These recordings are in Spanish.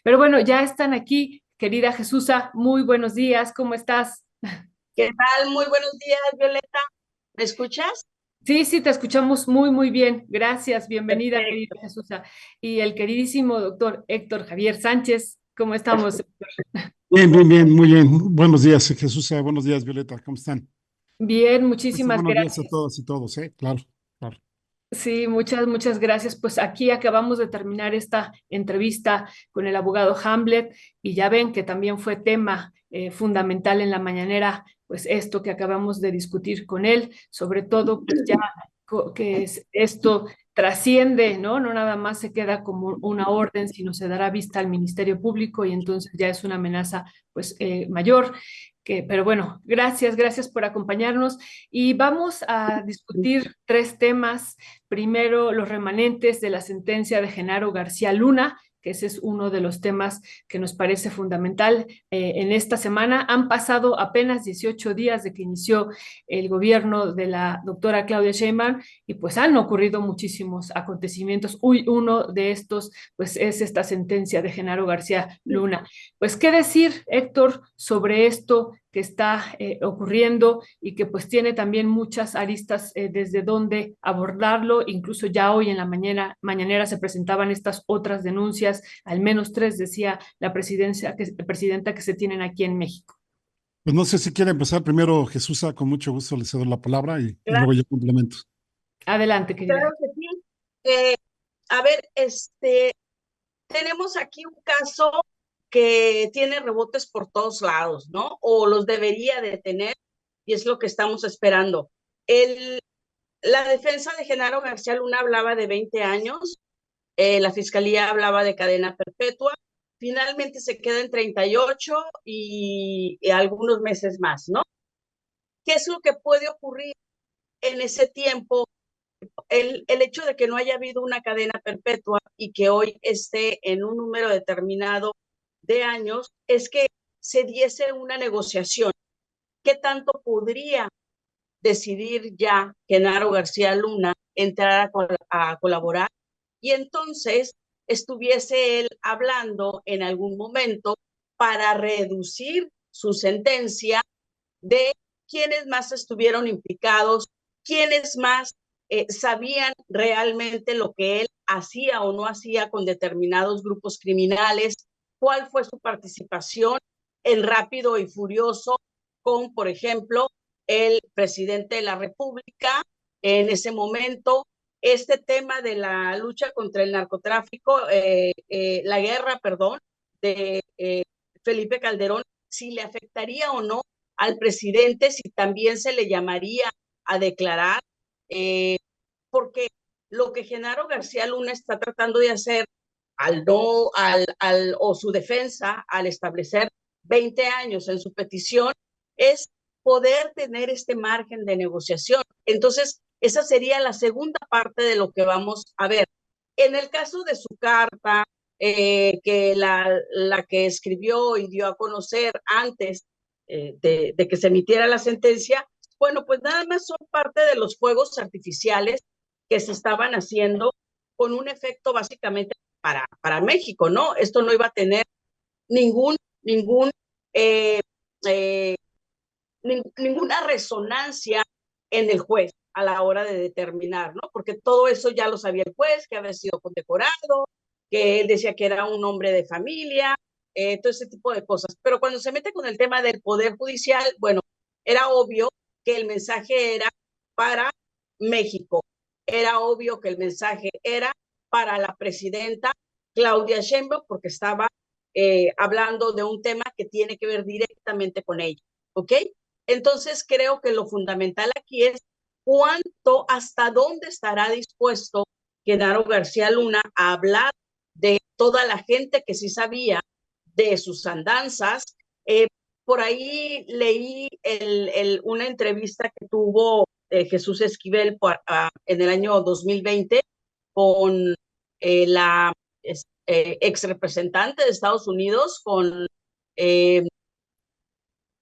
Pero bueno, ya están aquí, querida Jesusa, muy buenos días, ¿cómo estás? ¿Qué tal? Muy buenos días, Violeta. ¿Me escuchas? Sí, sí, te escuchamos muy bien. Gracias, bienvenida, querida Perfecto. Jesusa. Y el queridísimo doctor Héctor Javier Sánchez, ¿cómo estamos? Bien, muy bien. Buenos días, Jesús. Buenos días, Violeta. ¿Cómo están? Bien, Pues sí, muchísimas buenos días a gracias. todos y todos, ¿eh? Claro, claro. Sí, muchas gracias. Pues aquí acabamos de terminar esta entrevista con el abogado Hamlet y ya ven que también fue tema fundamental en la mañanera, pues esto que acabamos de discutir con él, sobre todo pues ya esto trasciende, ¿no? No nada más se queda como una orden, sino se dará vista al Ministerio Público y entonces ya es una amenaza pues mayor. Pero bueno, gracias por acompañarnos y vamos a discutir tres temas. Primero, los remanentes de la sentencia de Genaro García Luna, que ese es uno de los temas que nos parece fundamental. En esta semana han pasado apenas 18 días de que inició el gobierno de la doctora Claudia Sheinbaum y pues han ocurrido muchísimos acontecimientos. Uno de estos pues es esta sentencia de Genaro García Luna. Pues, ¿qué decir, Héctor, sobre esto que está ocurriendo y que pues tiene también muchas aristas desde donde abordarlo? Incluso ya hoy en la mañanera se presentaban estas otras denuncias, al menos tres, decía presidenta que se tienen aquí en México. Pues no sé si quiere empezar primero Jesús, con mucho gusto le cedo la palabra y Claro, luego yo complemento. Adelante, querida. claro que sí. Eh, a ver, tenemos aquí un caso que tiene rebotes por todos lados, ¿no? O los debería de tener, y es lo que estamos esperando. El, la defensa de Genaro García Luna hablaba de 20 años, la fiscalía hablaba de cadena perpetua, finalmente se queda en 38 y algunos meses más, ¿no? ¿Qué es lo que puede ocurrir en ese tiempo? El hecho de que no haya habido una cadena perpetua y que hoy esté en un número determinado de años es que se diese una negociación. ¿Qué tanto podría decidir ya Genaro García Luna entrar a colaborar? Y entonces estuviese él hablando en algún momento para reducir su sentencia de quiénes más estuvieron implicados, quiénes más sabían realmente lo que él hacía o no hacía con determinados grupos criminales, cuál fue su participación en Rápido y Furioso con, por ejemplo, el presidente de la República en ese momento, este tema de la lucha contra el narcotráfico, la guerra, perdón, de Felipe Calderón, si le afectaría o no al presidente, si también se le llamaría a declarar, eh, porque lo que Genaro García Luna está tratando de hacer al no, o su defensa, al establecer 20 años en su petición, es poder tener este margen de negociación. Entonces, esa sería la segunda parte de lo que vamos a ver. En el caso de su carta, que la que escribió y dio a conocer antes de que se emitiera la sentencia, bueno, pues nada más son parte de los fuegos artificiales que se estaban haciendo con un efecto básicamente para México, ¿no? Esto no iba a tener ningún eh, eh, ninguna resonancia en el juez a la hora de determinar, ¿no? Porque todo eso ya lo sabía el juez, que había sido condecorado, que él decía que era un hombre de familia, todo ese tipo de cosas. Pero cuando se mete con el tema del Poder Judicial, bueno, era obvio que el mensaje era para México. Era obvio que el mensaje era para la presidenta Claudia Sheinbaum, porque estaba hablando de un tema que tiene que ver directamente con ella. ¿Ok? Entonces creo que lo fundamental aquí es cuánto, hasta dónde estará dispuesto Genaro García Luna a hablar de toda la gente que sí sabía de sus andanzas. Por ahí leí una entrevista que tuvo Jesús Esquivel en el año 2020 con la ex representante de Estados Unidos, con eh,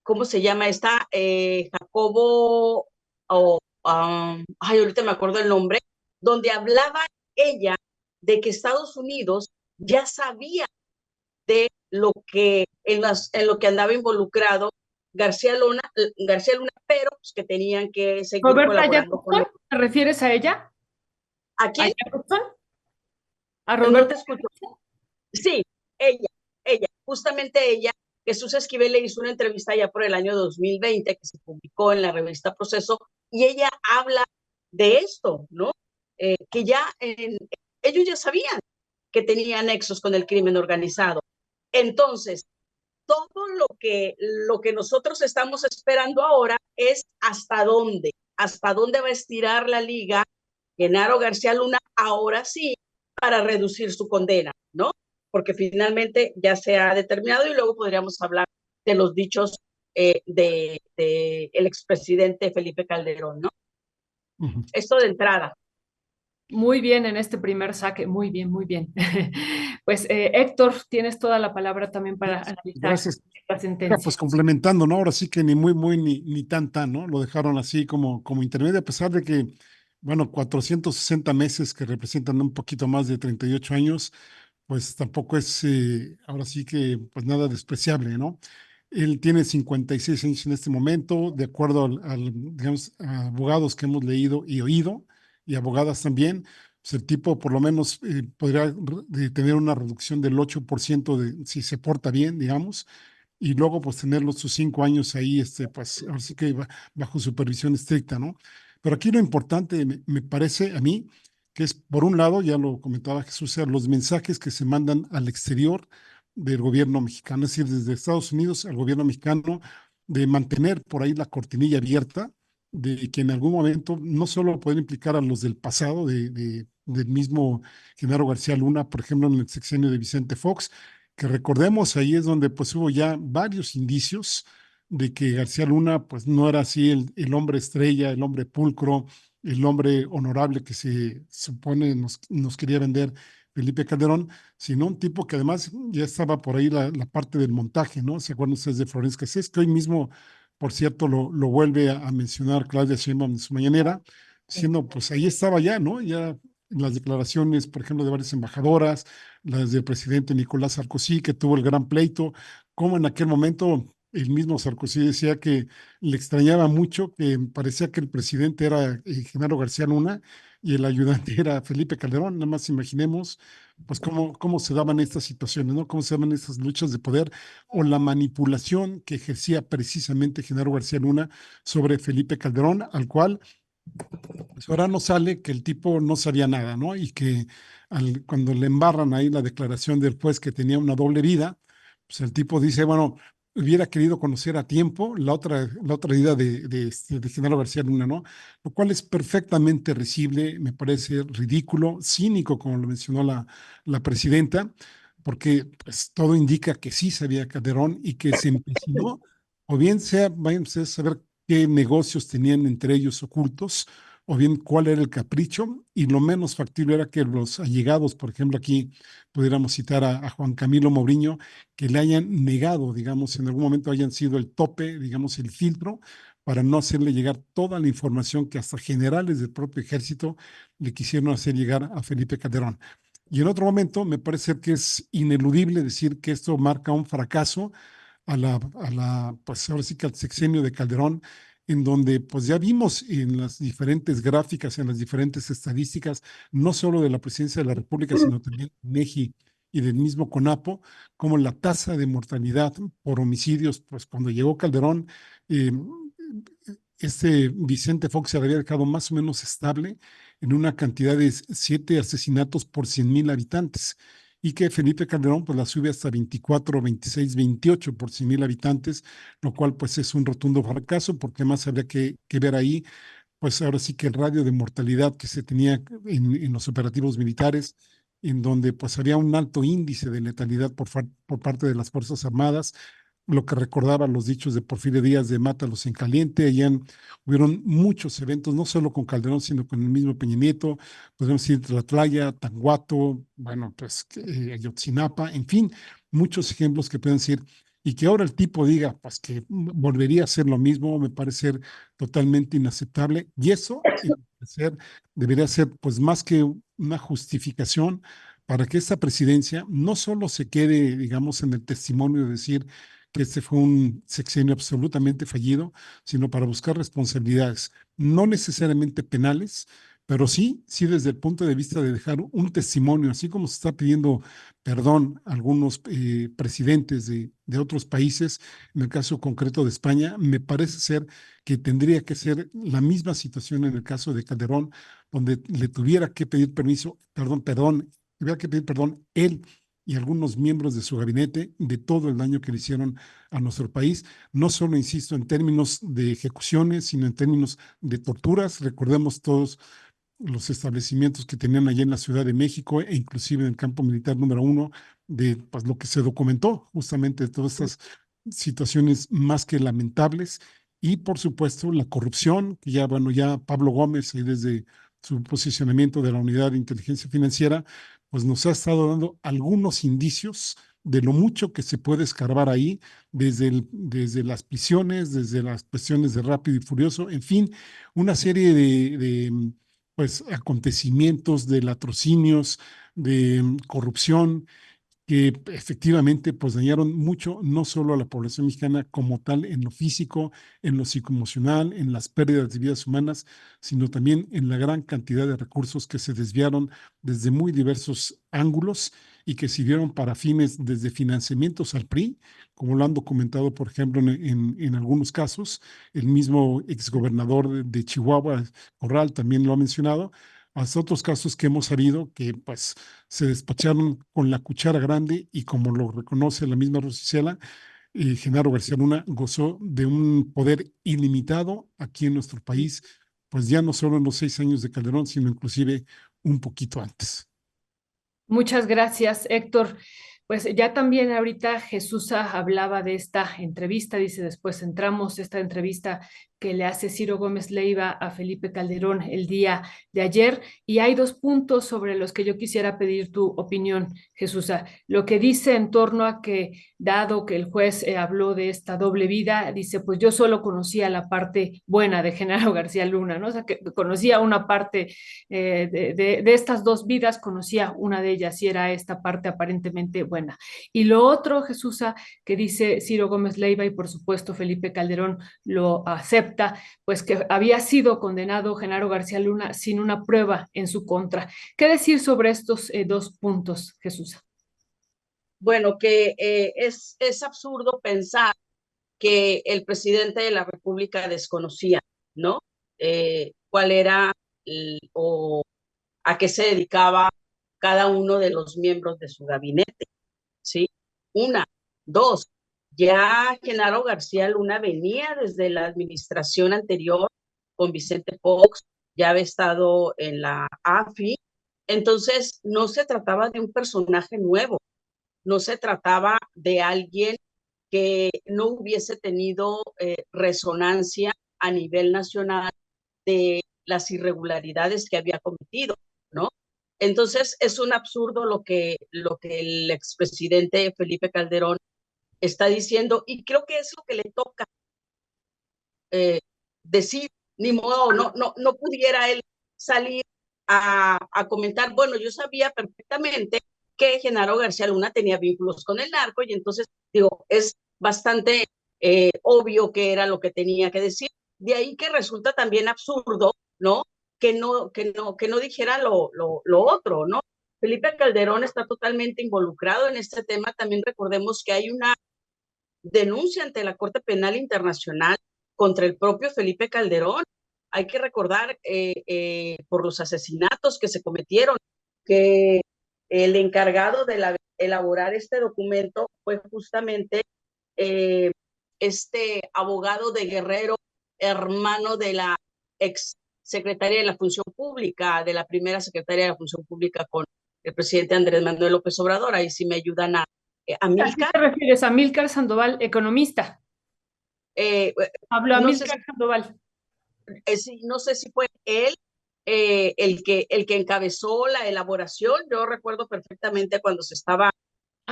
¿cómo se llama esta? Jacobo, ay, ahorita me acuerdo el nombre, donde hablaba ella de que Estados Unidos ya sabía de lo que en lo que andaba involucrado García Luna, pero pues, que tenían que seguir Roberta colaborando con Jacobson, él. ¿te refieres a ella? ¿A ¿A quién? Jacobson? ¿A No te Roberta? escucho. Sí, justamente ella. Jesús Esquivel le hizo una entrevista ya por el año 2020 que se publicó en la revista Proceso y ella habla de esto, ¿no? Que ellos ya sabían que tenían nexos con el crimen organizado. Entonces, todo lo que nosotros estamos esperando ahora es hasta dónde va a estirar la liga Genaro García Luna, ahora sí, para reducir su condena, ¿no? Porque finalmente ya se ha determinado y luego podríamos hablar de los dichos de el expresidente Felipe Calderón, ¿no? Ujú. Esto de entrada. Muy bien en este primer saque, muy bien, muy bien. Pues Héctor, tienes toda la palabra también para analizar Gracias. esta Pues sentencia. complementando, ¿no? Ahora sí que ni muy, muy, ni tan, tan, ¿no? Lo dejaron así como intermedio, a pesar de que, bueno, 460 meses que representan un poquito más de 38 años, pues tampoco es, ahora sí que, pues nada despreciable, ¿no? Él tiene 56 años en este momento, de acuerdo digamos, a abogados que hemos leído y oído, y abogadas también, pues el tipo por lo menos podría tener una reducción del 8% si se porta bien, digamos, y luego pues tener sus 5 años ahí, pues ahora sí que bajo supervisión estricta, ¿no? Pero aquí lo importante me parece a mí que es, por un lado, ya lo comentaba Jesús, los mensajes que se mandan al exterior del gobierno mexicano, es decir, desde Estados Unidos al gobierno mexicano, de mantener por ahí la cortinilla abierta, de que en algún momento no solo pueden implicar a los del pasado, del mismo Genaro García Luna, por ejemplo, en el sexenio de Vicente Fox, que recordemos, ahí es donde pues hubo ya varios indicios de que García Luna pues no era así el hombre estrella, el hombre pulcro, el hombre honorable que se supone nos quería vender Felipe Calderón, sino un tipo que además ya estaba por ahí la parte del montaje, ¿no? ¿Se acuerdan ustedes de Florence Cassés? Que hoy mismo, por cierto, lo vuelve a mencionar Claudia Sheinbaum en su mañanera, diciendo, pues ahí estaba ya, ¿no? Ya en las declaraciones, por ejemplo, de varias embajadoras, las del presidente Nicolás Sarkozy, que tuvo el gran pleito, como en aquel momento el mismo Sarkozy decía que le extrañaba mucho, que parecía que el presidente era Genaro García Luna y el ayudante era Felipe Calderón. Nada más imaginemos pues cómo se daban estas situaciones, ¿no? Cómo se daban estas luchas de poder o la manipulación que ejercía precisamente Genaro García Luna sobre Felipe Calderón, al cual pues ahora no sale que el tipo no sabía nada, ¿no? Y que cuando le embarran ahí la declaración del juez que tenía una doble vida, pues el tipo dice, bueno, hubiera querido conocer a tiempo la otra vida de Genaro García Luna, ¿no? Lo cual es perfectamente risible, me parece ridículo, cínico, como lo mencionó la presidenta, porque pues, todo indica que sí sabía Calderón y que se empecinó, o bien sea, vayan ustedes a saber qué negocios tenían entre ellos ocultos, o bien cuál era el capricho, y lo menos factible era que los allegados, por ejemplo, aquí pudiéramos citar a Juan Camilo Mourinho, que le hayan negado, digamos, en algún momento hayan sido el tope, digamos, el filtro, para no hacerle llegar toda la información que hasta generales del propio ejército le quisieron hacer llegar a Felipe Calderón. Y en otro momento me parece que es ineludible decir que esto marca un fracaso pues ahora sí que al sexenio de Calderón, en donde pues ya vimos en las diferentes gráficas, en las diferentes estadísticas, no solo de la presidencia de la República, sino también de INEGI y del mismo CONAPO, como la tasa de mortalidad por homicidios, pues cuando llegó Calderón, eh, Vicente Fox se había dejado más o menos estable en una cantidad de 7 asesinatos por 100,000 habitantes y que Felipe Calderón pues la sube hasta 24, 26, 28 por 100,000 habitantes, lo cual pues es un rotundo fracaso porque más habría que ver ahí, pues ahora sí que el radio de mortalidad que se tenía en los operativos militares, en donde pues había un alto índice de letalidad por parte de las Fuerzas Armadas, lo que recordaba los dichos de Porfirio Díaz de Mátalos en caliente. Allá hubieron muchos eventos, no solo con Calderón, sino con el mismo Peña Nieto, podemos decir Tlatlaya, Tanguato, bueno, pues Ayotzinapa, en fin, muchos ejemplos que pueden decir. Y que ahora el tipo diga, pues que volvería a hacer lo mismo, me parece ser totalmente inaceptable. Y eso, debería ser, pues más que una justificación para que esta presidencia no solo se quede, digamos, en el testimonio de decir que este fue un sexenio absolutamente fallido, sino para buscar responsabilidades, no necesariamente penales, pero sí desde el punto de vista de dejar un testimonio, así como se está pidiendo perdón a algunos presidentes de otros países, en el caso concreto de España, me parece ser que tendría que ser la misma situación en el caso de Calderón, donde le tuviera que pedir permiso, tuviera que pedir perdón él y algunos miembros de su gabinete de todo el daño que le hicieron a nuestro país, no solo, insisto, en términos de ejecuciones, sino en términos de torturas. Recordemos todos los establecimientos que tenían allá en la Ciudad de México e inclusive en el campo militar número 1, de pues, lo que se documentó justamente de todas estas situaciones más que lamentables. Y por supuesto la corrupción, que ya, bueno, ya Pablo Gómez, ahí desde su posicionamiento de la Unidad de Inteligencia Financiera, pues nos ha estado dando algunos indicios de lo mucho que se puede escarbar ahí, desde las prisiones, desde las cuestiones de Rápido y Furioso, en fin, una serie de pues, acontecimientos, de latrocinios, de corrupción, que efectivamente pues dañaron mucho, no solo a la población mexicana como tal en lo físico, en lo psicoemocional, en las pérdidas de vidas humanas, sino también en la gran cantidad de recursos que se desviaron desde muy diversos ángulos y que sirvieron para fines desde financiamientos al PRI, como lo han documentado, por ejemplo, en algunos casos, el mismo exgobernador de Chihuahua, Corral, también lo ha mencionado, hasta otros casos que hemos sabido que pues se despacharon con la cuchara grande y como lo reconoce la misma Rosicela, Genaro García Luna gozó de un poder ilimitado aquí en nuestro país, pues ya no solo en los 6 años de Calderón, sino inclusive un poquito antes. Muchas gracias, Héctor. Pues ya también ahorita Jesús hablaba de esta entrevista, dice después entramos esta entrevista que le hace Ciro Gómez Leiva a Felipe Calderón el día de ayer y hay dos puntos sobre los que yo quisiera pedir tu opinión, Jesús. Lo que dice en torno a que, dado que el juez habló de esta doble vida, dice, pues yo solo conocía la parte buena de Genaro García Luna, ¿no? O sea, que conocía una parte de estas dos vidas, conocía una de ellas y era esta parte aparentemente buena. Y lo otro, Jesús, que dice Ciro Gómez Leiva y por supuesto Felipe Calderón lo acepta, pues que había sido condenado Genaro García Luna sin una prueba en su contra. ¿Qué decir sobre estos dos puntos, Jesús? Bueno, que es absurdo pensar que el presidente de la República desconocía, ¿no? Cuál era o a qué se dedicaba cada uno de los miembros de su gabinete, ¿sí? Una, dos, ya Genaro García Luna venía desde la administración anterior con Vicente Fox, ya había estado en la AFI, entonces no se trataba de un personaje nuevo, no se trataba de alguien que no hubiese tenido resonancia a nivel nacional de las irregularidades que había cometido, ¿no? Entonces es un absurdo lo que el expresidente Felipe Calderón está diciendo y creo que es lo que le toca decir, ni modo, no pudiera él salir a comentar, bueno, yo sabía perfectamente que Genaro García Luna tenía vínculos con el narco y entonces, digo, es bastante obvio que era lo que tenía que decir. De ahí que resulta también absurdo, ¿no? Que no dijera lo otro, ¿no? Felipe Calderón está totalmente involucrado en este tema. También recordemos que hay una denuncia ante la Corte Penal Internacional contra el propio Felipe Calderón. Hay que recordar por los asesinatos que se cometieron, que el encargado de elaborar este documento fue justamente este abogado de Guerrero, hermano de la ex secretaria de la Función Pública, de la primera secretaria de la Función Pública con el presidente Andrés Manuel López Obrador. Ahí sí me ayudan a ¿A qué Milka. te refieres? A Amílcar Sandoval, economista. Eh, Hablo no sé Amílcar Sandoval. no sé si fue él el que encabezó la elaboración. Yo recuerdo perfectamente cuando se No,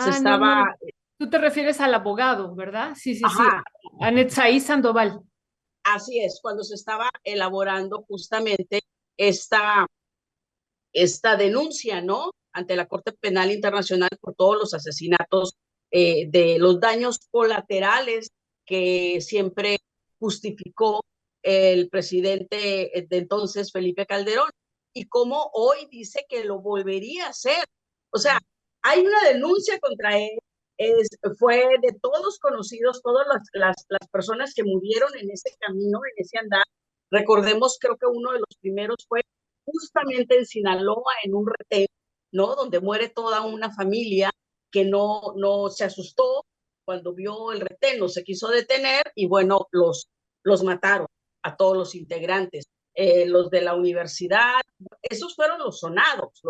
estaba, no. Tú te refieres al abogado, ¿verdad? Sí, sí, sí. ajá, A Netzaí Sandoval. así es, cuando se estaba elaborando justamente esta, esta denuncia, ¿no? Ante la Corte Penal Internacional por todos los asesinatos, de los daños colaterales que siempre justificó el presidente de entonces, Felipe Calderón, y cómo hoy dice que lo volvería a hacer. O sea, hay una denuncia contra él, fue de todos conocidos, todas las personas que murieron en ese camino, en ese andar. Recordemos, creo que uno de los primeros fue justamente en Sinaloa, en un retén, ¿no? Donde muere toda una familia que no se asustó cuando vio el retén, no se quiso detener y bueno, los mataron a todos los integrantes. Los de la universidad, esos fueron los sonados,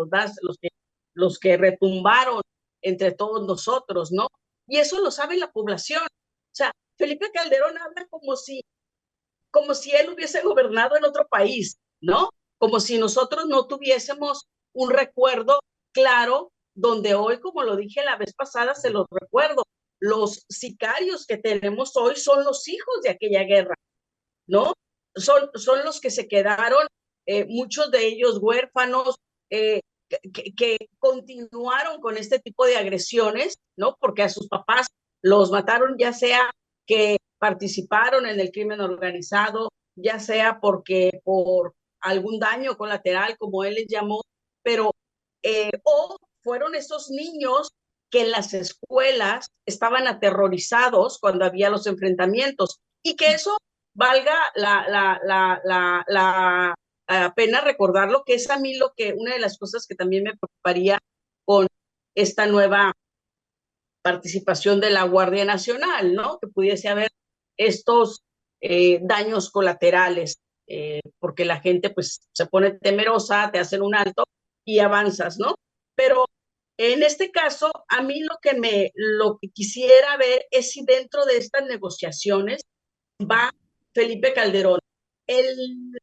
los que retumbaron entre todos nosotros, ¿no? Y eso lo sabe la población. O sea, Felipe Calderón habla como si él hubiese gobernado en otro país, ¿no? Como si nosotros no tuviésemos un recuerdo claro, donde hoy, como lo dije la vez pasada, se los recuerdo, los sicarios que tenemos hoy son los hijos de aquella guerra, ¿no? Son los que se quedaron, muchos de ellos huérfanos, que continuaron con este tipo de agresiones, ¿no? Porque a sus papás los mataron, ya sea que participaron en el crimen organizado, ya sea porque por algún daño colateral, como él les llamó, pero o fueron esos niños que en las escuelas estaban aterrorizados cuando había los enfrentamientos y que eso valga la pena recordarlo, que es a mí lo que, una de las cosas que también me preocuparía con esta nueva participación de la Guardia Nacional, ¿no? Que pudiese haber estos daños colaterales, porque la gente pues se pone temerosa, te hacen un alto y avanzas, ¿no? Pero en este caso, a mí lo que quisiera ver es si dentro de estas negociaciones va Felipe Calderón. El,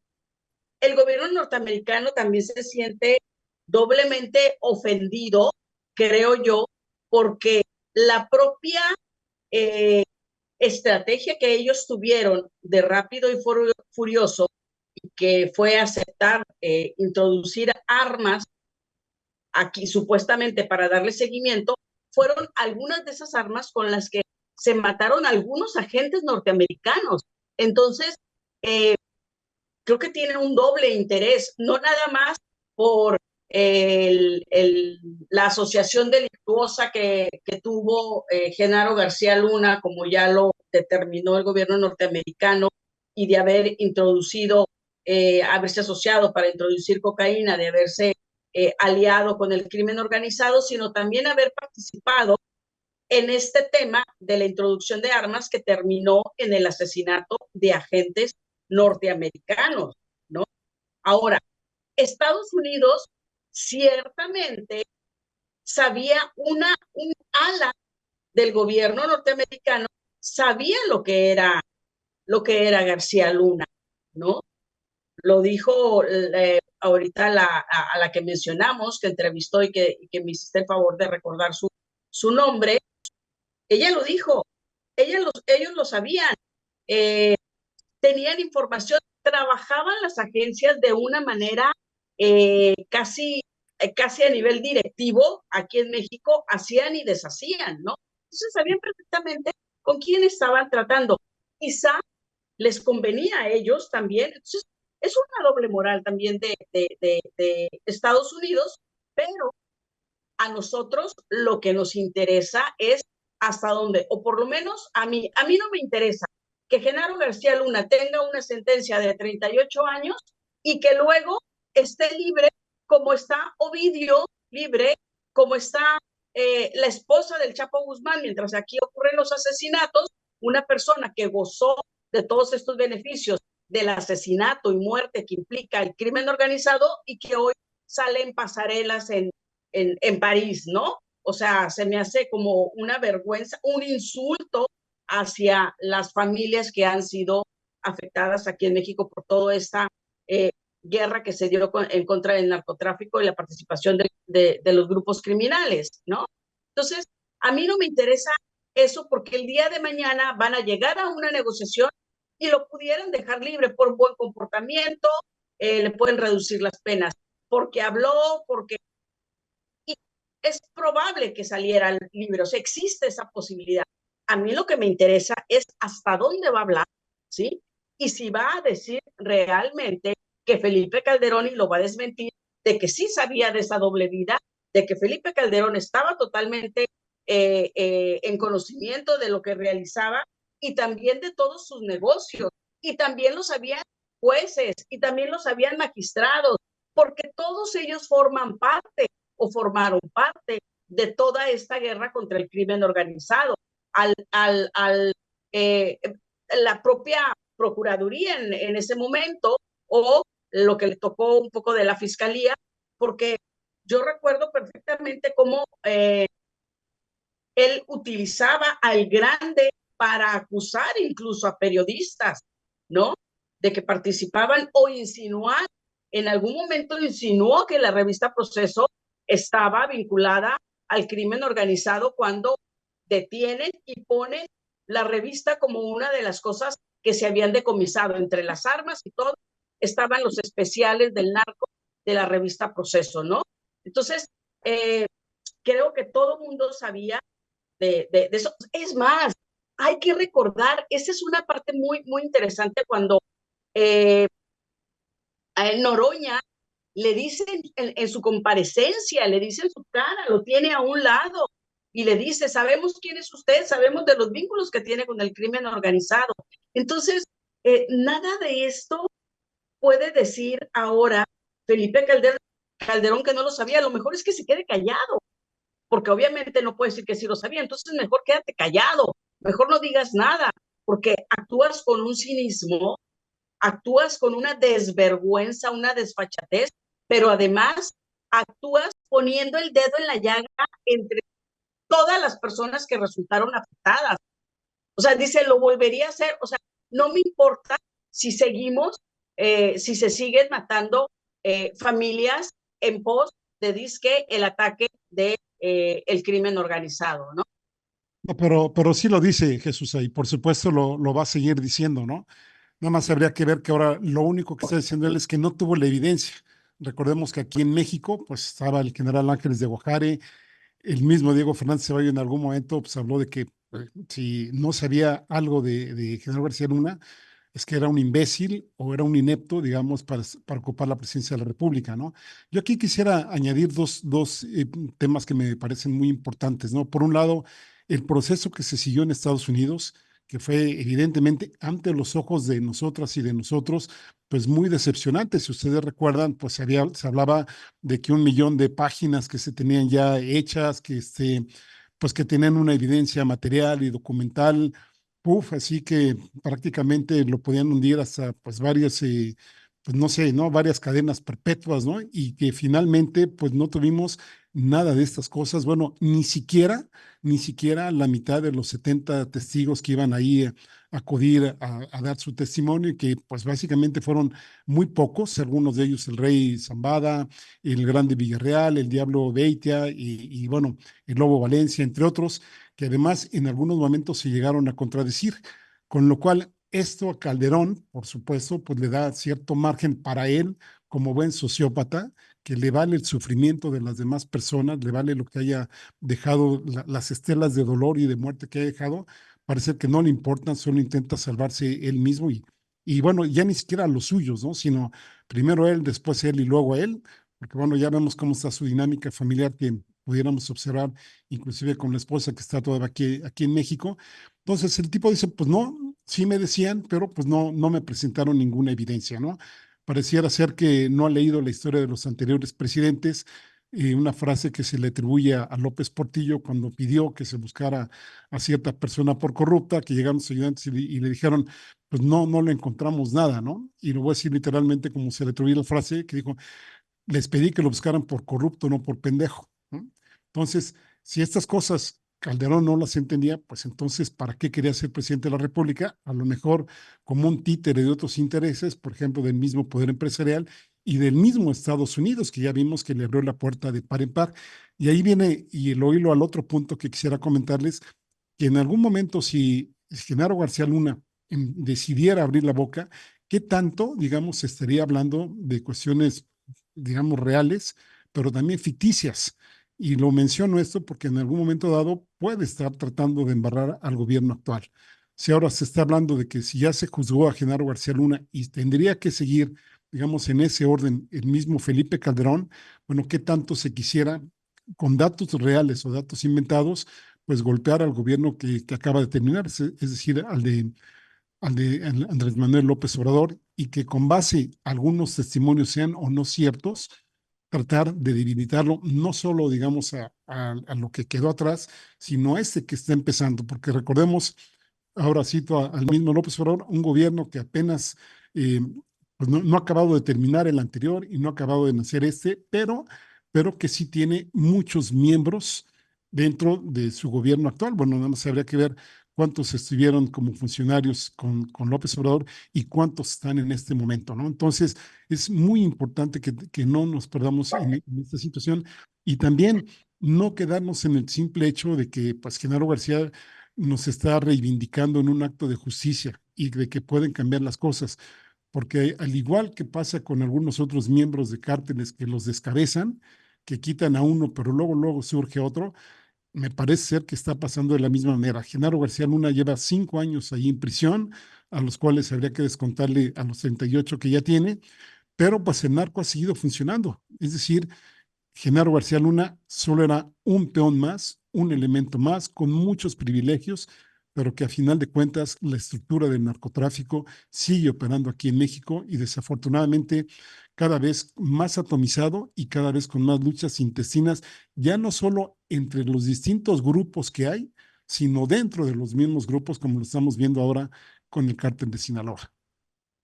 el gobierno norteamericano también se siente doblemente ofendido, creo yo, porque la propia eh, estrategia que ellos tuvieron de rápido y furioso, que fue aceptar introducir armas aquí supuestamente para darle seguimiento, fueron algunas de esas armas con las que se mataron algunos agentes norteamericanos. Entonces, creo que tiene un doble interés, no nada más por la asociación delictuosa que tuvo Genaro García Luna, como ya lo determinó el gobierno norteamericano, y de haber introducido, haberse asociado para introducir cocaína, de haberse aliado con el crimen organizado, sino también haber participado en este tema de la introducción de armas que terminó en el asesinato de agentes norteamericanos, ¿no? Ahora, Estados Unidos ciertamente sabía un ala del gobierno norteamericano, sabía lo que era García Luna, ¿no? Lo dijo ahorita a la que mencionamos, que entrevistó y que me hiciste el favor de recordar su nombre. Ella lo dijo, ellos lo sabían, eh, tenían información, trabajaban las agencias de una manera casi a nivel directivo aquí en México, hacían y deshacían, ¿no? Entonces sabían perfectamente con quién estaban tratando. Quizá les convenía a ellos también. Entonces, es una doble moral también de Estados Unidos, pero a nosotros lo que nos interesa es hasta dónde, o por lo menos a mí no me interesa que Genaro García Luna tenga una sentencia de 38 años y que luego esté libre, como está Ovidio libre, como está la esposa del Chapo Guzmán, mientras aquí ocurren los asesinatos, una persona que gozó de todos estos beneficios del asesinato y muerte que implica el crimen organizado y que hoy sale en pasarelas en París, ¿no? O sea, se me hace como una vergüenza, un insulto hacia las familias que han sido afectadas aquí en México por toda esta guerra que se dio en contra del narcotráfico y la participación de los grupos criminales, ¿no? Entonces, a mí no me interesa eso porque el día de mañana van a llegar a una negociación y lo pudieran dejar libre por buen comportamiento, le pueden reducir las penas. porque habló, porque... Y es probable que saliera el libro, o sea, existe esa posibilidad. A mí lo que me interesa es hasta dónde va a hablar, ¿sí? Y si va a decir realmente que Felipe Calderón, y lo va a desmentir, de que sí sabía de esa doble vida, de que Felipe Calderón estaba totalmente en conocimiento de lo que realizaba y también de todos sus negocios. Y también lo sabían jueces y también lo sabían magistrados, porque todos ellos forman parte o formaron parte de toda esta guerra contra el crimen organizado. Al la propia Procuraduría en ese momento o lo que le tocó un poco de la Fiscalía, porque yo recuerdo perfectamente cómo él utilizaba al grande para acusar incluso a periodistas, ¿no? De que participaban o insinuar, en algún momento insinuó que la revista Proceso estaba vinculada al crimen organizado cuando detienen y ponen la revista como una de las cosas que se habían decomisado. Entre las armas y todo estaban los especiales del narco de la revista Proceso, ¿no? Entonces, creo que todo el mundo sabía de eso. Es más, hay que recordar, esa es una parte muy, muy interesante cuando a Noroña le dicen en su comparecencia, le dice en su cara, lo tiene a un lado y le dice, sabemos quién es usted, sabemos de los vínculos que tiene con el crimen organizado. Entonces, nada de esto puede decir ahora Felipe Calderón que no lo sabía, a lo mejor es que se quede callado, porque obviamente no puede decir que sí lo sabía, entonces mejor quédate callado, mejor no digas nada, porque actúas con un cinismo, actúas con una desvergüenza, una desfachatez, pero además actúas poniendo el dedo en la llaga entre todas las personas que resultaron afectadas. O sea, dice, lo volvería a hacer, o sea, no me importa si seguimos, si se siguen matando familias en pos de disque el ataque de el crimen organizado, ¿no? No, pero sí lo dice Jesús ahí, por supuesto lo va a seguir diciendo, ¿no? Nada más habría que ver que ahora lo único que está diciendo él es que no tuvo la evidencia. Recordemos que aquí en México, pues estaba el general Ángeles de Guajardo, el mismo Diego Fernández Ceballos en algún momento pues, habló de que si no sabía algo de General García Luna, es que era un imbécil o era un inepto, digamos, para ocupar la presidencia de la República, ¿no? Yo aquí quisiera añadir dos temas que me parecen muy importantes, ¿no? Por un lado, el proceso que se siguió en Estados Unidos, que fue evidentemente ante los ojos de nosotras y de nosotros, pues muy decepcionante. Si ustedes recuerdan, pues se hablaba de que 1 millón de páginas que se tenían ya hechas, pues que tenían una evidencia material y documental. Puf, así que prácticamente lo podían hundir hasta pues varias, pues no sé, ¿no? Varias cadenas perpetuas, ¿no? Y que finalmente pues no tuvimos nada de estas cosas. Bueno, ni siquiera la mitad de los 70 testigos que iban ahí a acudir a dar su testimonio, y que pues básicamente fueron muy pocos, algunos de ellos el rey Zambada, el grande Villarreal, el diablo Beitia y bueno, el lobo Valencia, entre otros que además en algunos momentos se llegaron a contradecir, con lo cual esto a Calderón, por supuesto, pues le da cierto margen para él como buen sociópata, que le vale el sufrimiento de las demás personas, le vale lo que haya dejado, las estelas de dolor y de muerte que haya dejado, parece que no le importan, solo intenta salvarse él mismo y bueno, ya ni siquiera a los suyos, ¿no? Sino primero él, después él y luego él, porque bueno, ya vemos cómo está su dinámica familiar que pudiéramos observar inclusive con la esposa que está todavía aquí en México. Entonces el tipo dice, pues no, sí me decían, pero pues no me presentaron ninguna evidencia, ¿no? Pareciera ser que no ha leído la historia de los anteriores presidentes, una frase que se le atribuye a López Portillo cuando pidió que se buscara a cierta persona por corrupta, que llegaron sus ayudantes y le dijeron, pues no le encontramos nada, ¿no? Y lo voy a decir literalmente como se le atribuye la frase, que dijo, les pedí que lo buscaran por corrupto, no por pendejo, ¿no? Entonces, si estas cosas Calderón no las entendía, pues entonces, ¿para qué quería ser presidente de la República? A lo mejor como un títere de otros intereses, por ejemplo, del mismo poder empresarial y del mismo Estados Unidos, que ya vimos que le abrió la puerta de par en par. Y ahí viene, y lo hilo al otro punto que quisiera comentarles, que en algún momento si Genaro García Luna decidiera abrir la boca, ¿qué tanto, digamos, estaría hablando de cuestiones digamos, reales, pero también ficticias. Y lo menciono esto porque en algún momento dado puede estar tratando de embarrar al gobierno actual. Si ahora se está hablando de que si ya se juzgó a Genaro García Luna y tendría que seguir, digamos, en ese orden el mismo Felipe Calderón, bueno, ¿qué tanto se quisiera con datos reales o datos inventados, pues golpear al gobierno que acaba de terminar, es decir, al de Andrés Manuel López Obrador, y que con base algunos testimonios sean o no ciertos, tratar de debilitarlo, no solo, digamos, a lo que quedó atrás, sino a este que está empezando, porque recordemos, ahora cito al mismo López Obrador, un gobierno que apenas eh, pues no ha acabado de terminar el anterior y no ha acabado de nacer este, pero que sí tiene muchos miembros dentro de su gobierno actual. Bueno, nada más habría que ver cuántos estuvieron como funcionarios con López Obrador y cuántos están en este momento, ¿no? Entonces, es muy importante que no nos perdamos en esta situación y también no quedarnos en el simple hecho de que, pues, Genaro García nos está reivindicando en un acto de justicia y de que pueden cambiar las cosas, porque al igual que pasa con algunos otros miembros de cárteles que los descabezan, que quitan a uno, pero luego surge otro, me parece ser que está pasando de la misma manera. Genaro García Luna lleva 5 años ahí en prisión, a los cuales habría que descontarle a los 38 que ya tiene, pero pues el narco ha seguido funcionando. Es decir, Genaro García Luna solo era un peón más, un elemento más, con muchos privilegios, pero que a final de cuentas la estructura del narcotráfico sigue operando aquí en México y desafortunadamente cada vez más atomizado y cada vez con más luchas intestinas, ya no solo entre los distintos grupos que hay, sino dentro de los mismos grupos, como lo estamos viendo ahora con el cártel de Sinaloa.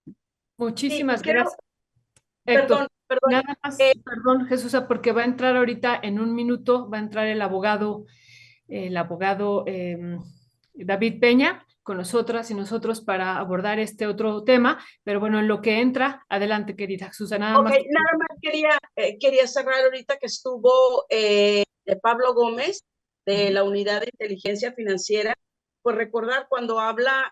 Sí, Muchísimas creo, gracias, Héctor. perdón, Nada más, perdón, Jesús, porque va a entrar ahorita en un minuto, va a entrar el abogado David Peña con nosotras y nosotros para abordar este otro tema, pero bueno, en lo que entra, adelante, querida Jesús, nada ok, más. nada más quería cerrar ahorita que estuvo Pablo Gómez de la Unidad de Inteligencia Financiera, pues recordar cuando habla,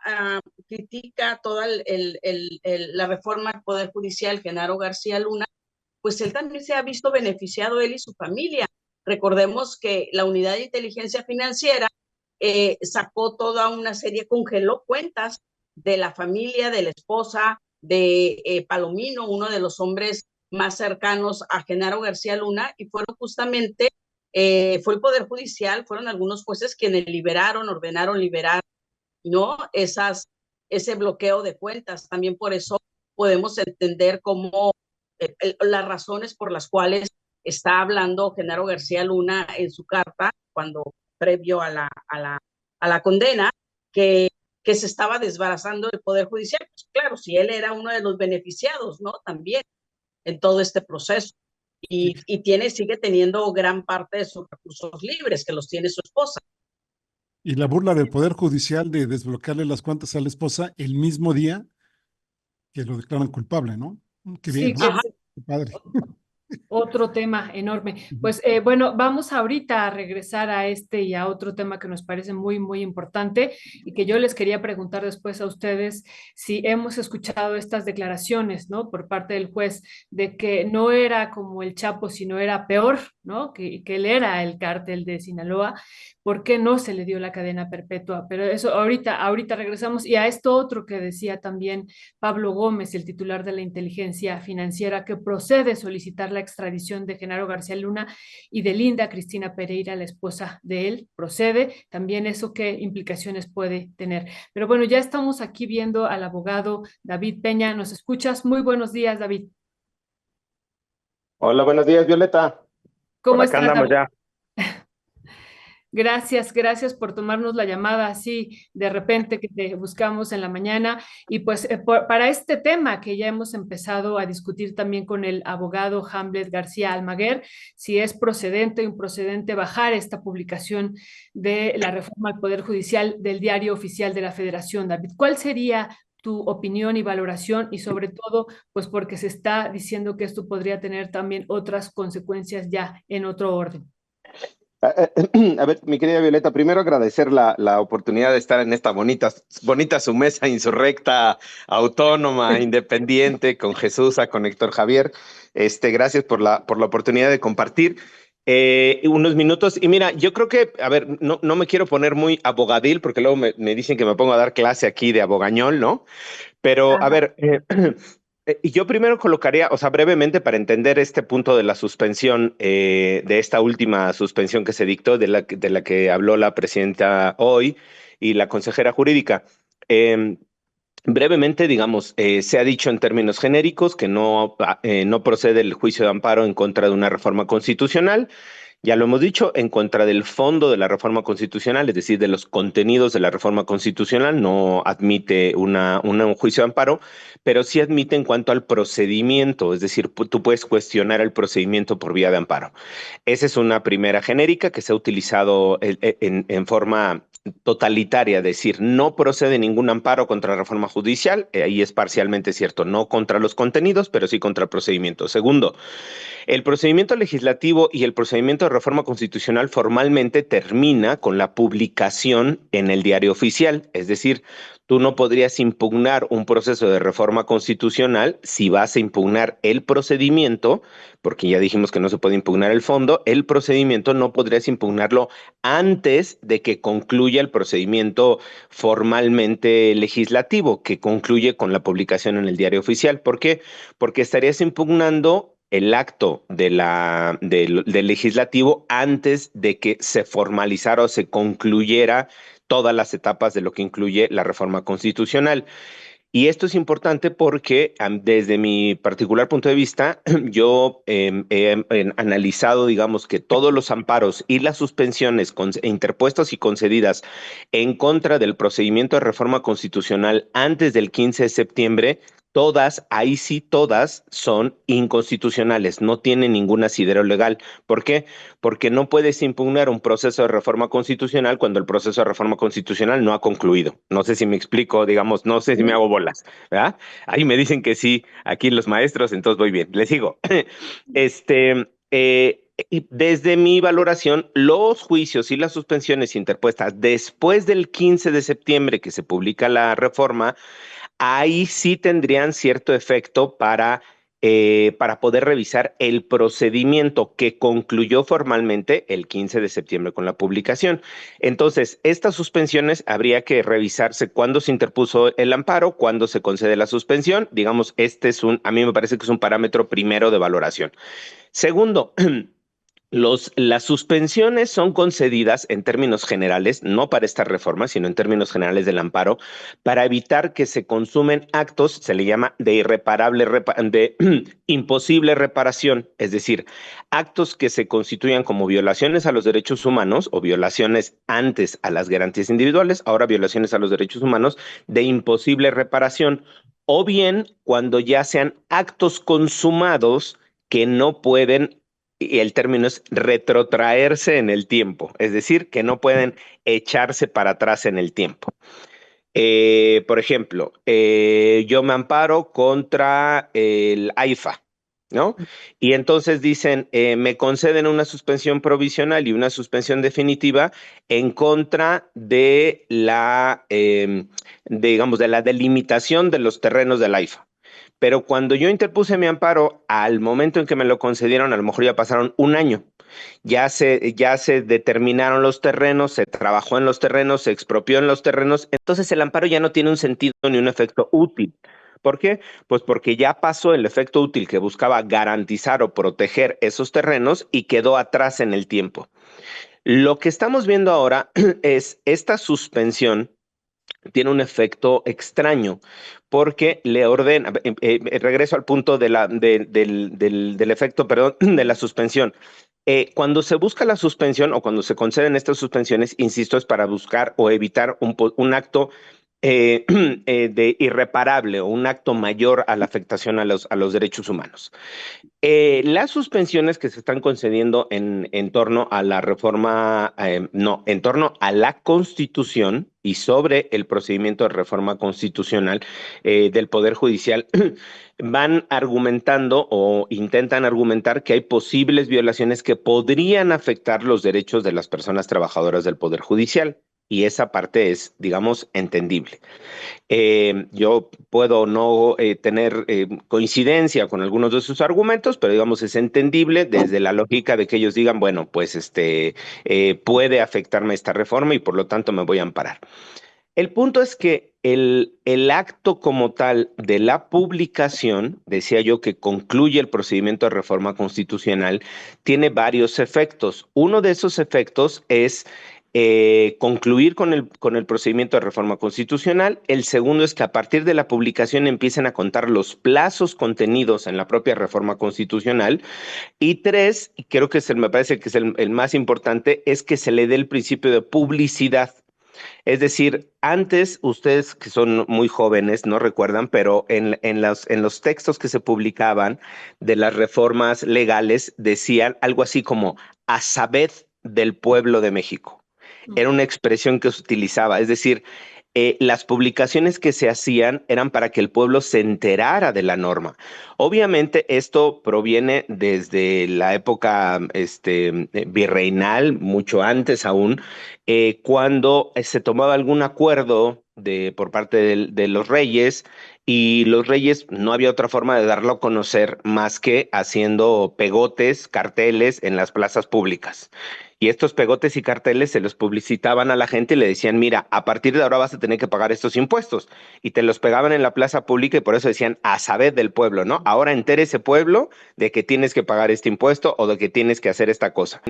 critica toda la reforma al Poder Judicial, Genaro García Luna, pues él también se ha visto beneficiado, él y su familia. Recordemos que la Unidad de Inteligencia Financiera sacó toda una serie, congeló cuentas de la familia, de la esposa, de Palomino, uno de los hombres más cercanos a Genaro García Luna, y fueron justamente, fue el Poder Judicial, fueron algunos jueces quienes ordenaron liberar, ¿no? Ese bloqueo de cuentas. También por eso podemos entender cómo las razones por las cuales está hablando Genaro García Luna en su carta, cuando previo a la condena, que, que se estaba desbarazando el Poder Judicial. Pues claro, si él era uno de los beneficiados, ¿no? También en todo este proceso. Sí. Sigue teniendo gran parte de sus recursos libres, que los tiene su esposa. Y la burla del Poder Judicial de desbloquearle las cuentas a la esposa el mismo día que lo declaran culpable, ¿no? Qué bien, Sí, ¿no? que Ajá. es Qué padre. otro tema enorme. Ujú. Pues bueno, vamos ahorita a regresar a este y a otro tema que nos parece muy, muy importante y que yo les quería preguntar después a ustedes si hemos escuchado estas declaraciones, ¿no? Por parte del juez de que no era como el Chapo, sino era peor, ¿no? Que él era el cártel de Sinaloa. ¿Por qué no se le dio la cadena perpetua? Pero eso ahorita regresamos y a esto otro que decía también Pablo Gómez, el titular de la inteligencia financiera, que procede a solicitar la extradición de Genaro García Luna y de Linda Cristina Pereira, la esposa de él. Procede. También eso qué implicaciones puede tener. Pero bueno, ya estamos aquí viendo al abogado David Peña. ¿Nos escuchas? Muy buenos días, David. Hola, buenos días, Violeta. Por ¿Cómo acá estás, andamos David? ya. Gracias por tomarnos la llamada así de repente que te buscamos en la mañana. Y pues para este tema que ya hemos empezado a discutir también con el abogado Hamlet García Almaguer, si es procedente o improcedente bajar esta publicación de la reforma al Poder Judicial del Diario Oficial de la Federación. David, ¿cuál sería tu opinión y valoración? Y sobre todo, pues porque se está diciendo que esto podría tener también otras consecuencias ya en otro orden. A ver, mi querida Violeta, primero agradecer la oportunidad de estar en esta bonita su mesa insurrecta, autónoma, independiente, con Jesús, con Héctor Javier. Gracias por la oportunidad de compartir unos minutos. Y mira, yo creo que, a ver, no me quiero poner muy abogadil, porque luego me dicen que me pongo a dar clase aquí de abogañol, ¿no? Pero, a Ajá. ver, yo primero colocaría, o sea, brevemente para entender este punto de la suspensión, de esta última suspensión que se dictó, de la que habló la presidenta hoy y la consejera jurídica. Eh, Brevemente, digamos, se ha dicho en términos genéricos que no procede el juicio de amparo en contra de una reforma constitucional. Ya lo hemos dicho, en contra del fondo de la reforma constitucional, es decir, de los contenidos de la reforma constitucional, no admite un juicio de amparo, pero sí admite en cuanto al procedimiento, es decir, tú puedes cuestionar el procedimiento por vía de amparo. Esa es una primera genérica que se ha utilizado en forma totalitaria, es decir, no procede ningún amparo contra la reforma judicial, ahí es parcialmente cierto, no contra los contenidos, pero sí contra el procedimiento. Segundo, el procedimiento legislativo y el procedimiento de reforma constitucional formalmente termina con la publicación en el diario oficial, es decir, tú no podrías impugnar un proceso de reforma constitucional si vas a impugnar el procedimiento, porque ya dijimos que no se puede impugnar el fondo, el procedimiento no podrías impugnarlo antes de que concluya el procedimiento formalmente legislativo, que concluye con la publicación en el diario oficial. ¿Por qué? Porque estarías impugnando el acto del legislativo antes de que se formalizara o se concluyera todas las etapas de lo que incluye la reforma constitucional. Y esto es importante porque desde mi particular punto de vista, yo he analizado, digamos, que todos los amparos y las suspensiones interpuestas y concedidas en contra del procedimiento de reforma constitucional antes del 15 de septiembre, todas, ahí sí todas son inconstitucionales, no tienen ningún asidero legal. ¿Por qué? Porque no puedes impugnar un proceso de reforma constitucional cuando el proceso de reforma constitucional no ha concluido. No sé si me explico, digamos, no sé si me hago bolas, ¿verdad? Ahí me dicen que sí, aquí los maestros, entonces voy bien. Les sigo. Y desde mi valoración, los juicios y las suspensiones interpuestas después del 15 de septiembre que se publica la reforma, ahí sí tendrían cierto efecto para poder revisar el procedimiento que concluyó formalmente el 15 de septiembre con la publicación. Entonces, estas suspensiones habría que revisarse cuándo se interpuso el amparo, cuándo se concede la suspensión. Digamos, a mí me parece que es un parámetro primero de valoración. Segundo, las suspensiones son concedidas en términos generales, no para esta reforma, sino en términos generales del amparo, para evitar que se consumen actos, se le llama de imposible reparación, es decir, actos que se constituyan como violaciones a los derechos humanos o violaciones antes a las garantías individuales, ahora violaciones a los derechos humanos de imposible reparación, o bien cuando ya sean actos consumados que no pueden, y el término es retrotraerse en el tiempo, es decir, que no pueden echarse para atrás en el tiempo. Por ejemplo, yo me amparo contra el AIFA, ¿no? Y entonces dicen, me conceden una suspensión provisional y una suspensión definitiva en contra de digamos, de la delimitación de los terrenos del AIFA. Pero cuando yo interpuse mi amparo, al momento en que me lo concedieron, a lo mejor ya pasaron un año. Ya se determinaron los terrenos, se trabajó en los terrenos, se expropió en los terrenos. Entonces el amparo ya no tiene un sentido ni un efecto útil. ¿Por qué? Pues porque ya pasó el efecto útil que buscaba garantizar o proteger esos terrenos y quedó atrás en el tiempo. Lo que estamos viendo ahora es esta suspensión tiene un efecto extraño porque le ordena, regreso al punto del efecto, perdón, de la suspensión. Cuando se busca la suspensión o cuando se conceden estas suspensiones, insisto, es para buscar o evitar un acto de irreparable o un acto mayor a la afectación a los derechos humanos. Las suspensiones que se están concediendo en torno a la reforma, no, en torno a la Constitución y sobre el procedimiento de reforma constitucional del Poder Judicial, van argumentando o intentan argumentar que hay posibles violaciones que podrían afectar los derechos de las personas trabajadoras del Poder Judicial. Y esa parte es, digamos, entendible. Yo puedo no tener coincidencia con algunos de sus argumentos, pero digamos es entendible desde la lógica de que ellos digan, bueno, pues puede afectarme esta reforma y por lo tanto me voy a amparar. El punto es que el acto como tal de la publicación, decía yo, que concluye el procedimiento de reforma constitucional, tiene varios efectos. Uno de esos efectos es concluir con el procedimiento de reforma constitucional. El segundo es que a partir de la publicación empiecen a contar los plazos contenidos en la propia reforma constitucional. Y tres, y creo que me parece que es el más importante, es que se le dé el principio de publicidad. Es decir, antes ustedes que son muy jóvenes no recuerdan, pero en los textos que se publicaban de las reformas legales decían algo así como a saber del pueblo de México. Era una expresión que se utilizaba, es decir, las publicaciones que se hacían eran para que el pueblo se enterara de la norma. Obviamente esto proviene desde la época virreinal, mucho antes aún, cuando se tomaba algún acuerdo por parte de los reyes, y los reyes no había otra forma de darlo a conocer más que haciendo pegotes, carteles en las plazas públicas. Y estos pegotes y carteles se los publicitaban a la gente y le decían, mira, a partir de ahora vas a tener que pagar estos impuestos. Y te los pegaban en la plaza pública y por eso decían, a saber del pueblo, ¿no? Ahora entere ese pueblo de que tienes que pagar este impuesto o de que tienes que hacer esta cosa.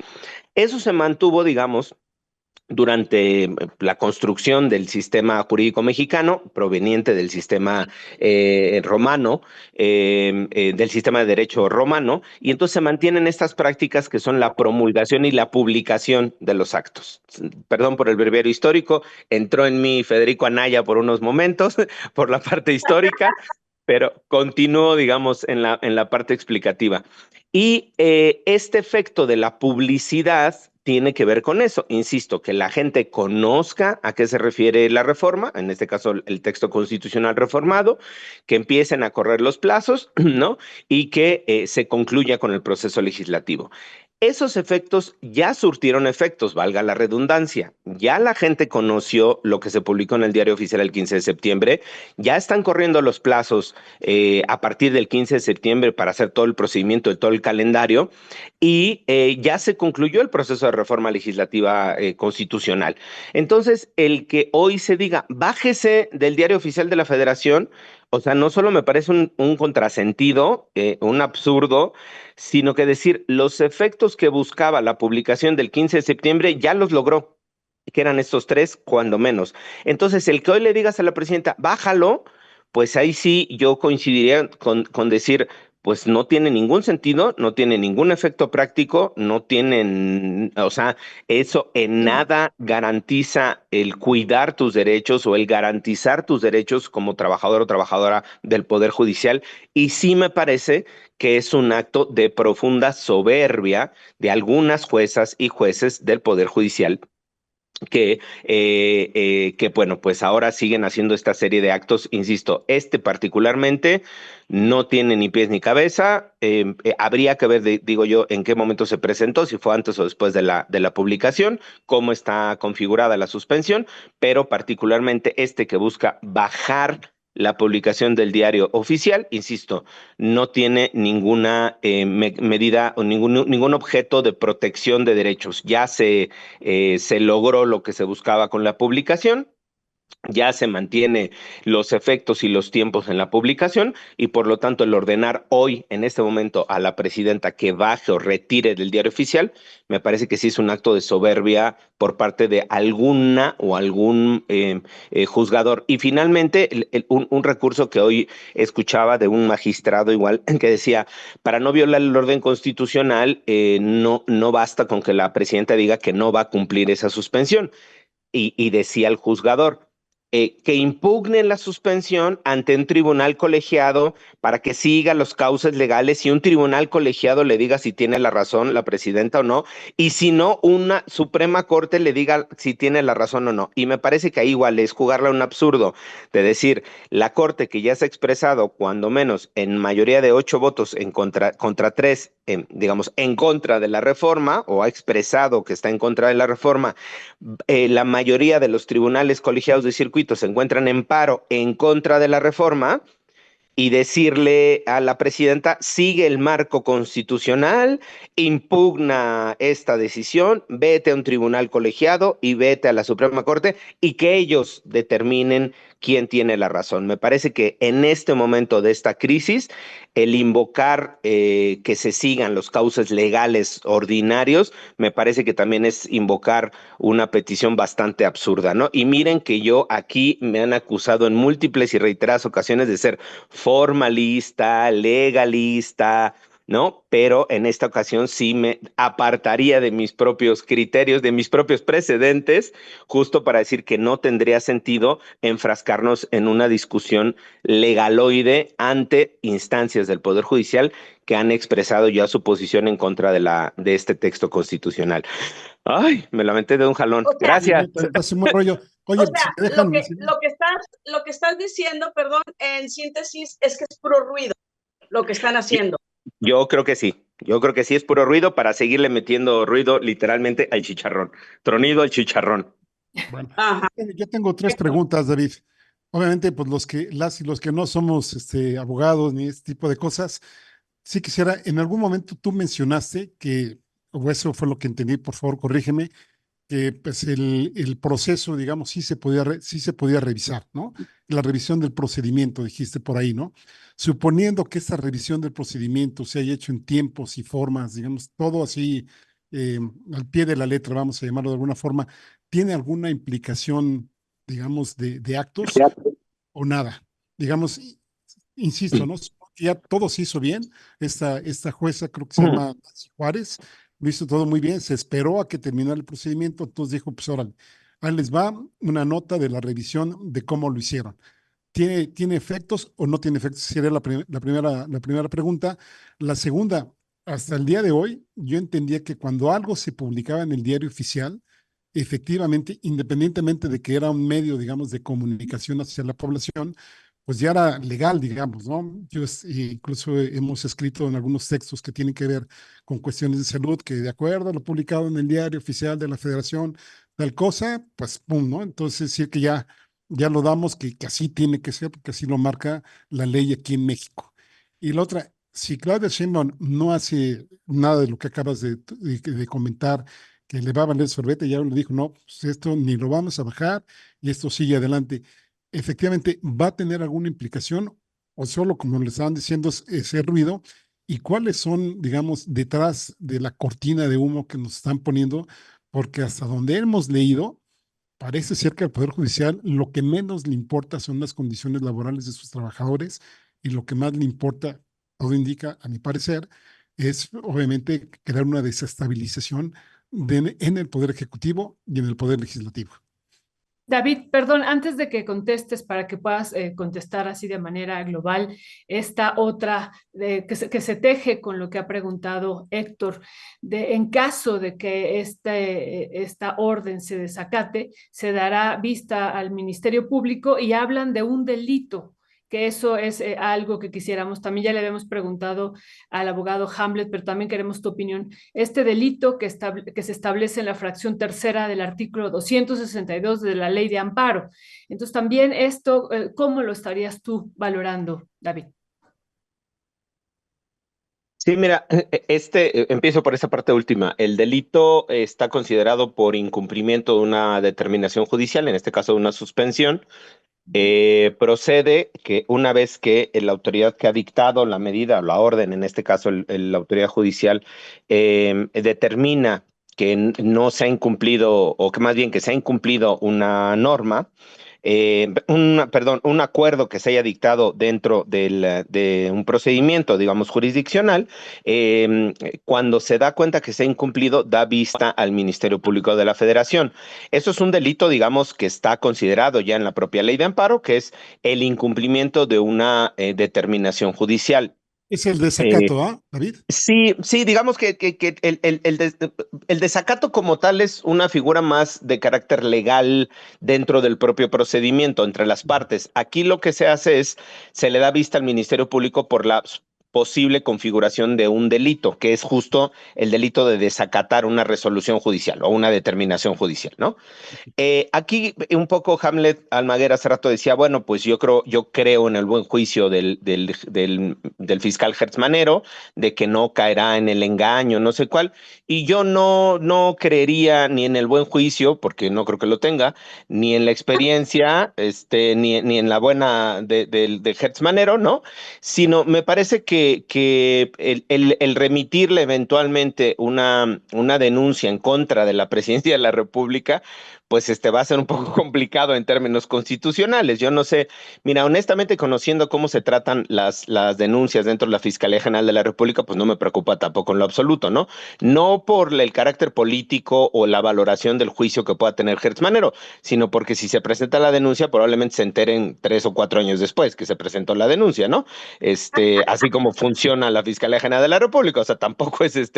Eso se mantuvo, digamos, durante la construcción del sistema jurídico mexicano, proveniente del sistema romano, del sistema de derecho romano, y entonces se mantienen estas prácticas que son la promulgación y la publicación de los actos. Perdón por el breviario histórico, entró en mí Federico Anaya por unos momentos, por la parte histórica, pero continúo, digamos, en la parte explicativa. Y este efecto de la publicidad tiene que ver con eso. Insisto, que la gente conozca a qué se refiere la reforma, en este caso el texto constitucional reformado, que empiecen a correr los plazos, ¿no? Y que se concluya con el proceso legislativo. Esos efectos ya surtieron efectos, valga la redundancia. Ya la gente conoció lo que se publicó en el Diario Oficial el 15 de septiembre, ya están corriendo los plazos a partir del 15 de septiembre para hacer todo el procedimiento de todo el calendario, y ya se concluyó el proceso de reforma legislativa constitucional. Entonces, el que hoy se diga, bájese del Diario Oficial de la Federación, o sea, no solo me parece un contrasentido, un absurdo, sino que decir, los efectos que buscaba la publicación del 15 de septiembre ya los logró, que eran estos tres, cuando menos. Entonces, el que hoy le digas a la presidenta, bájalo, pues ahí sí yo coincidiría con decir, pues no tiene ningún sentido, no tiene ningún efecto práctico, no tienen, o sea, eso en nada garantiza el cuidar tus derechos o el garantizar tus derechos como trabajador o trabajadora del Poder Judicial. Y sí me parece que es un acto de profunda soberbia de algunas juezas y jueces del Poder Judicial que bueno, pues ahora siguen haciendo esta serie de actos, insisto, particularmente no tiene ni pies ni cabeza, habría que ver, digo yo, en qué momento se presentó, si fue antes o después de la publicación, cómo está configurada la suspensión, pero particularmente que busca bajar la publicación del diario oficial, insisto, no tiene ninguna medida o ningún objeto de protección de derechos. Ya se logró lo que se buscaba con la publicación, ya se mantiene los efectos y los tiempos en la publicación, y por lo tanto el ordenar hoy, en este momento, a la presidenta que baje o retire del diario oficial, me parece que sí es un acto de soberbia por parte de alguna o algún juzgador. Y finalmente, un recurso que hoy escuchaba de un magistrado igual, que decía, para no violar el orden constitucional, no basta con que la presidenta diga que no va a cumplir esa suspensión. Y decía el juzgador, que impugnen la suspensión ante un tribunal colegiado para que siga los cauces legales y un tribunal colegiado le diga si tiene la razón la presidenta o no, y si no, una Suprema Corte le diga si tiene la razón o no. Y me parece que ahí igual es jugarle a un absurdo de decir, la Corte que ya se ha expresado, cuando menos en mayoría de 8 votos en contra 3, digamos, en contra de la reforma, o ha expresado que está en contra de la reforma, la mayoría de los tribunales colegiados de circuito se encuentran en paro en contra de la reforma, y decirle a la presidenta, sigue el marco constitucional, impugna esta decisión, vete a un tribunal colegiado y vete a la Suprema Corte y que ellos determinen quién tiene la razón. Me parece que en este momento de esta crisis, el invocar que se sigan los cauces legales ordinarios, me parece que también es invocar una petición bastante absurda, ¿no? Y miren que yo aquí me han acusado en múltiples y reiteradas ocasiones de ser formalista, legalista, ¿no? Pero en esta ocasión sí me apartaría de mis propios criterios, de mis propios precedentes, justo para decir que no tendría sentido enfrascarnos en una discusión legaloide ante instancias del Poder Judicial que han expresado ya su posición en contra de este texto constitucional. Ay, me lamenté de un jalón. O sea, Gracias. Hace un buen rollo. Oye, o si sea, me dejan, lo que estás diciendo, perdón, en síntesis, es que es puro ruido lo que están haciendo. Yo creo que sí. Yo creo que sí es puro ruido para seguirle metiendo ruido literalmente al chicharrón. Tronido al chicharrón. bueno, Ajá. yo tengo 3 preguntas, David. Obviamente, pues las y los que no somos abogados ni este tipo de cosas, sí quisiera, en algún momento tú mencionaste que, o eso fue lo que entendí, por favor, corrígeme, que pues el proceso, digamos, sí se podía revisar, ¿no? La revisión del procedimiento, dijiste por ahí, ¿no? Suponiendo que esa revisión del procedimiento se haya hecho en tiempos y formas, digamos, todo así eh, al pie de la letra, vamos a llamarlo de alguna forma, ¿tiene alguna implicación, digamos, de actos o nada? Digamos, insisto, ¿no? Ya todo se hizo bien. Esta jueza, creo que se llama Nancy Juárez, lo hizo todo muy bien. Se esperó a que terminara el procedimiento, entonces dijo, pues órale, ahí les va una nota de la revisión de cómo lo hicieron. ¿Tiene efectos o no tiene efectos? Sería la primera pregunta. La segunda, hasta el día de hoy, yo entendía que cuando algo se publicaba en el diario oficial, efectivamente, independientemente de que era un medio, digamos, de comunicación hacia la población, pues ya era legal, digamos, ¿no? Incluso hemos escrito en algunos textos que tienen que ver con cuestiones de salud, que de acuerdo a lo publicado en el diario oficial de la Federación, tal cosa, pues pum, ¿no? Entonces sí que ya lo damos, que así tiene que ser, porque así lo marca la ley aquí en México. Y la otra, si Claudia Sheinbaum no hace nada de lo que acabas de comentar, que le va a valer sorbete, ya le dijo, no, pues esto ni lo vamos a bajar y esto sigue adelante. Efectivamente, ¿va a tener alguna implicación o solo, como le estaban diciendo, ese ruido? ¿Y cuáles son, digamos, detrás de la cortina de humo que nos están poniendo? Porque hasta donde hemos leído, parece ser que al Poder Judicial lo que menos le importa son las condiciones laborales de sus trabajadores y lo que más le importa, todo indica, a mi parecer, es obviamente crear una desestabilización en el Poder Ejecutivo y en el Poder Legislativo. David, perdón, antes de que contestes, para que puedas contestar así de manera global, esta otra que se teje con lo que ha preguntado Héctor, en caso de que esta orden se desacate, se dará vista al Ministerio Público y hablan de un delito, que eso es algo que quisiéramos. También ya le habíamos preguntado al abogado Hamlet, pero también queremos tu opinión. Este delito que se establece en la fracción tercera del artículo 262 de la Ley de Amparo. Entonces, también esto, ¿cómo lo estarías tú valorando, David? Sí, mira, empiezo por esa parte última. El delito está considerado por incumplimiento de una determinación judicial, en este caso una suspensión. Procede que una vez que la autoridad que ha dictado la medida o la orden, en este caso la autoridad judicial, determina que no se ha incumplido, o que más bien que se ha incumplido una norma, un acuerdo que se haya dictado dentro de un procedimiento, digamos, jurisdiccional, cuando se da cuenta que se ha incumplido, da vista al Ministerio Público de la Federación. Eso es un delito, digamos, que está considerado ya en la propia ley de amparo, que es el incumplimiento de una determinación judicial. Es el Eh, desacato, ¿ah, David? Sí, sí, digamos que el desacato como tal es una figura más de carácter legal dentro del propio procedimiento entre las partes. Aquí lo que se hace es, se le da vista al Ministerio Público por la posible configuración de un delito, que es justo el delito de desacatar una resolución judicial o una determinación judicial, ¿no? Aquí un poco Hamlet Almaguer hace rato decía, bueno, pues yo creo en el buen juicio del fiscal Hertz Manero, de que no caerá en el engaño, no sé cuál, y yo no creería ni en el buen juicio, porque no creo que lo tenga, ni en la experiencia, ni en la buena de Hertz Manero, ¿no? Sino me parece que el remitirle eventualmente una denuncia en contra de la presidencia de la República, pues va a ser un poco complicado en términos constitucionales. Yo no sé, mira, honestamente, conociendo cómo se tratan las denuncias dentro de la Fiscalía General de la República, pues no me preocupa tampoco en lo absoluto, ¿no? No por el carácter político o la valoración del juicio que pueda tener Hertz Manero, sino porque si se presenta la denuncia, probablemente se enteren 3 o 4 años después que se presentó la denuncia, ¿no? Así como funciona la Fiscalía General de la República, o sea, tampoco es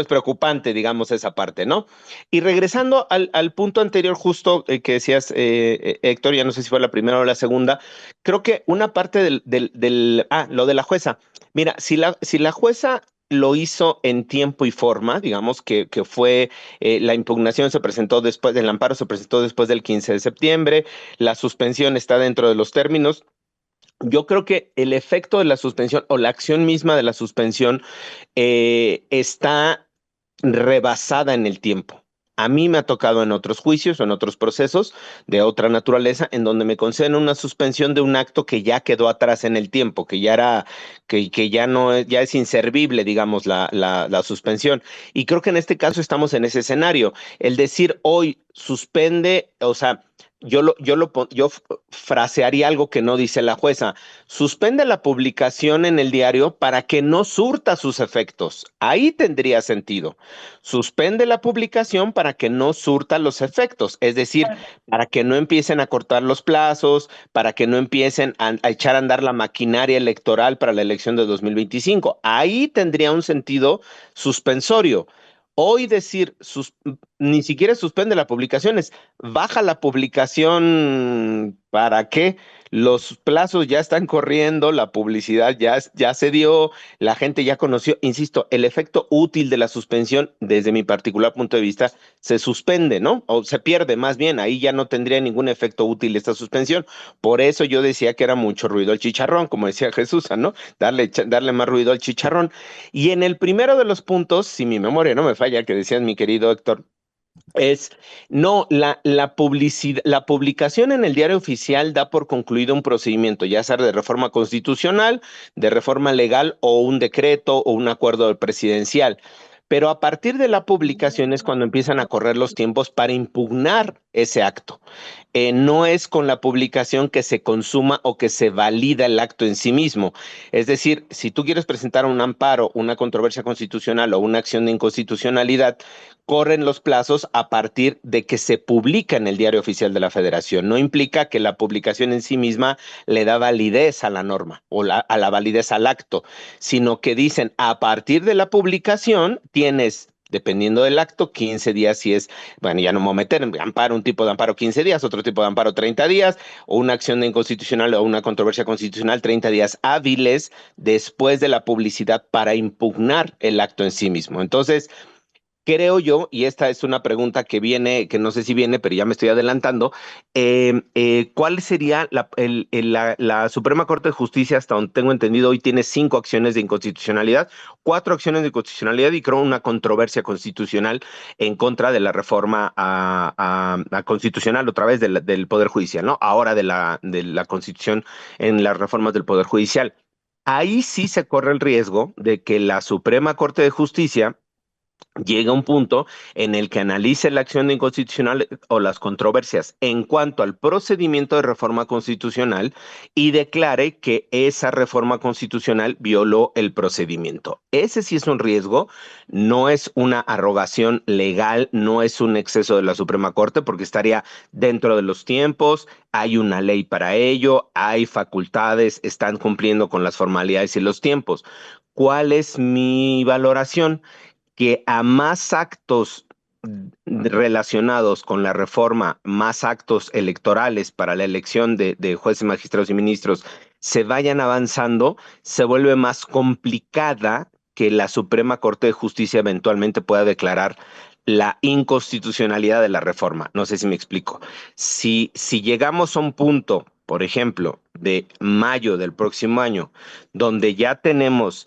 preocupante, digamos, esa parte, ¿no? Y regresando al punto anterior justo que decías, Héctor, ya no sé si fue la primera o la segunda, creo que una parte lo de la jueza. Mira, si la jueza lo hizo en tiempo y forma, digamos que fue, la impugnación se presentó después, el amparo se presentó después del 15 de septiembre, la suspensión está dentro de los términos. Yo creo que el efecto de la suspensión o la acción misma de la suspensión está rebasada en el tiempo. A mí me ha tocado en otros juicios o en otros procesos de otra naturaleza en donde me conceden una suspensión de un acto que ya quedó atrás en el tiempo, que ya no es, ya es inservible, digamos, la suspensión. Y creo que en este caso estamos en ese escenario. El decir hoy suspende, o sea, yo frasearía algo que no dice la jueza. Suspende la publicación en el diario para que no surta sus efectos. Ahí tendría sentido. Suspende la publicación para que no surta los efectos, es decir, para que no empiecen a cortar los plazos, para que no empiecen a echar a andar la maquinaria electoral para la elección de 2025. Ahí tendría un sentido suspensorio. Hoy decir, ni siquiera suspende la publicación, es baja la publicación, ¿para qué? Los plazos ya están corriendo, la publicidad ya se dio, la gente ya conoció. Insisto, el efecto útil de la suspensión, desde mi particular punto de vista, se suspende, ¿no? O se pierde más bien, ahí ya no tendría ningún efecto útil esta suspensión. Por eso yo decía que era mucho ruido al chicharrón, como decía Jesús, ¿no? Darle más ruido al chicharrón. Y en el primero de los puntos, si mi memoria no me falla, que decías mi querido Héctor, es, no, la publicación en el diario oficial da por concluido un procedimiento, ya sea de reforma constitucional, de reforma legal o un decreto o un acuerdo presidencial. Pero a partir de la publicación es cuando empiezan a correr los tiempos para impugnar ese acto. No es con la publicación que se consuma o que se valida el acto en sí mismo. Es decir, si tú quieres presentar un amparo, una controversia constitucional o una acción de inconstitucionalidad, corren los plazos a partir de que se publica en el Diario Oficial de la Federación. No implica que la publicación en sí misma le da validez a la norma o a la validez al acto, sino que dicen a partir de la publicación tienes, dependiendo del acto, 15 días si es, bueno, ya no me voy a meter en amparo, un tipo de amparo 15 días, otro tipo de amparo 30 días, o una acción de inconstitucional o una controversia constitucional 30 días hábiles después de la publicidad para impugnar el acto en sí mismo. Entonces, creo yo, y esta es una pregunta que viene, que no sé si viene, pero ya me estoy adelantando, ¿cuál sería la Suprema Corte de Justicia, hasta donde tengo entendido, hoy tiene 5 acciones de inconstitucionalidad, 4 acciones de inconstitucionalidad y creo una controversia constitucional en contra de la reforma a constitucional otra vez del Poder Judicial, ¿no? Ahora de la Constitución en las reformas del Poder Judicial. Ahí sí se corre el riesgo de que la Suprema Corte de Justicia llega un punto en el que analice la acción de inconstitucional o las controversias en cuanto al procedimiento de reforma constitucional y declare que esa reforma constitucional violó el procedimiento. Ese sí es un riesgo, no es una arrogación legal, no es un exceso de la Suprema Corte, porque estaría dentro de los tiempos, hay una ley para ello, hay facultades, están cumpliendo con las formalidades y los tiempos. ¿Cuál es mi valoración? Que a más actos relacionados con la reforma, más actos electorales para la elección de jueces, magistrados y ministros se vayan avanzando, se vuelve más complicada que la Suprema Corte de Justicia eventualmente pueda declarar la inconstitucionalidad de la reforma. No sé si me explico. Si llegamos a un punto, por ejemplo, de mayo del próximo año, donde ya tenemos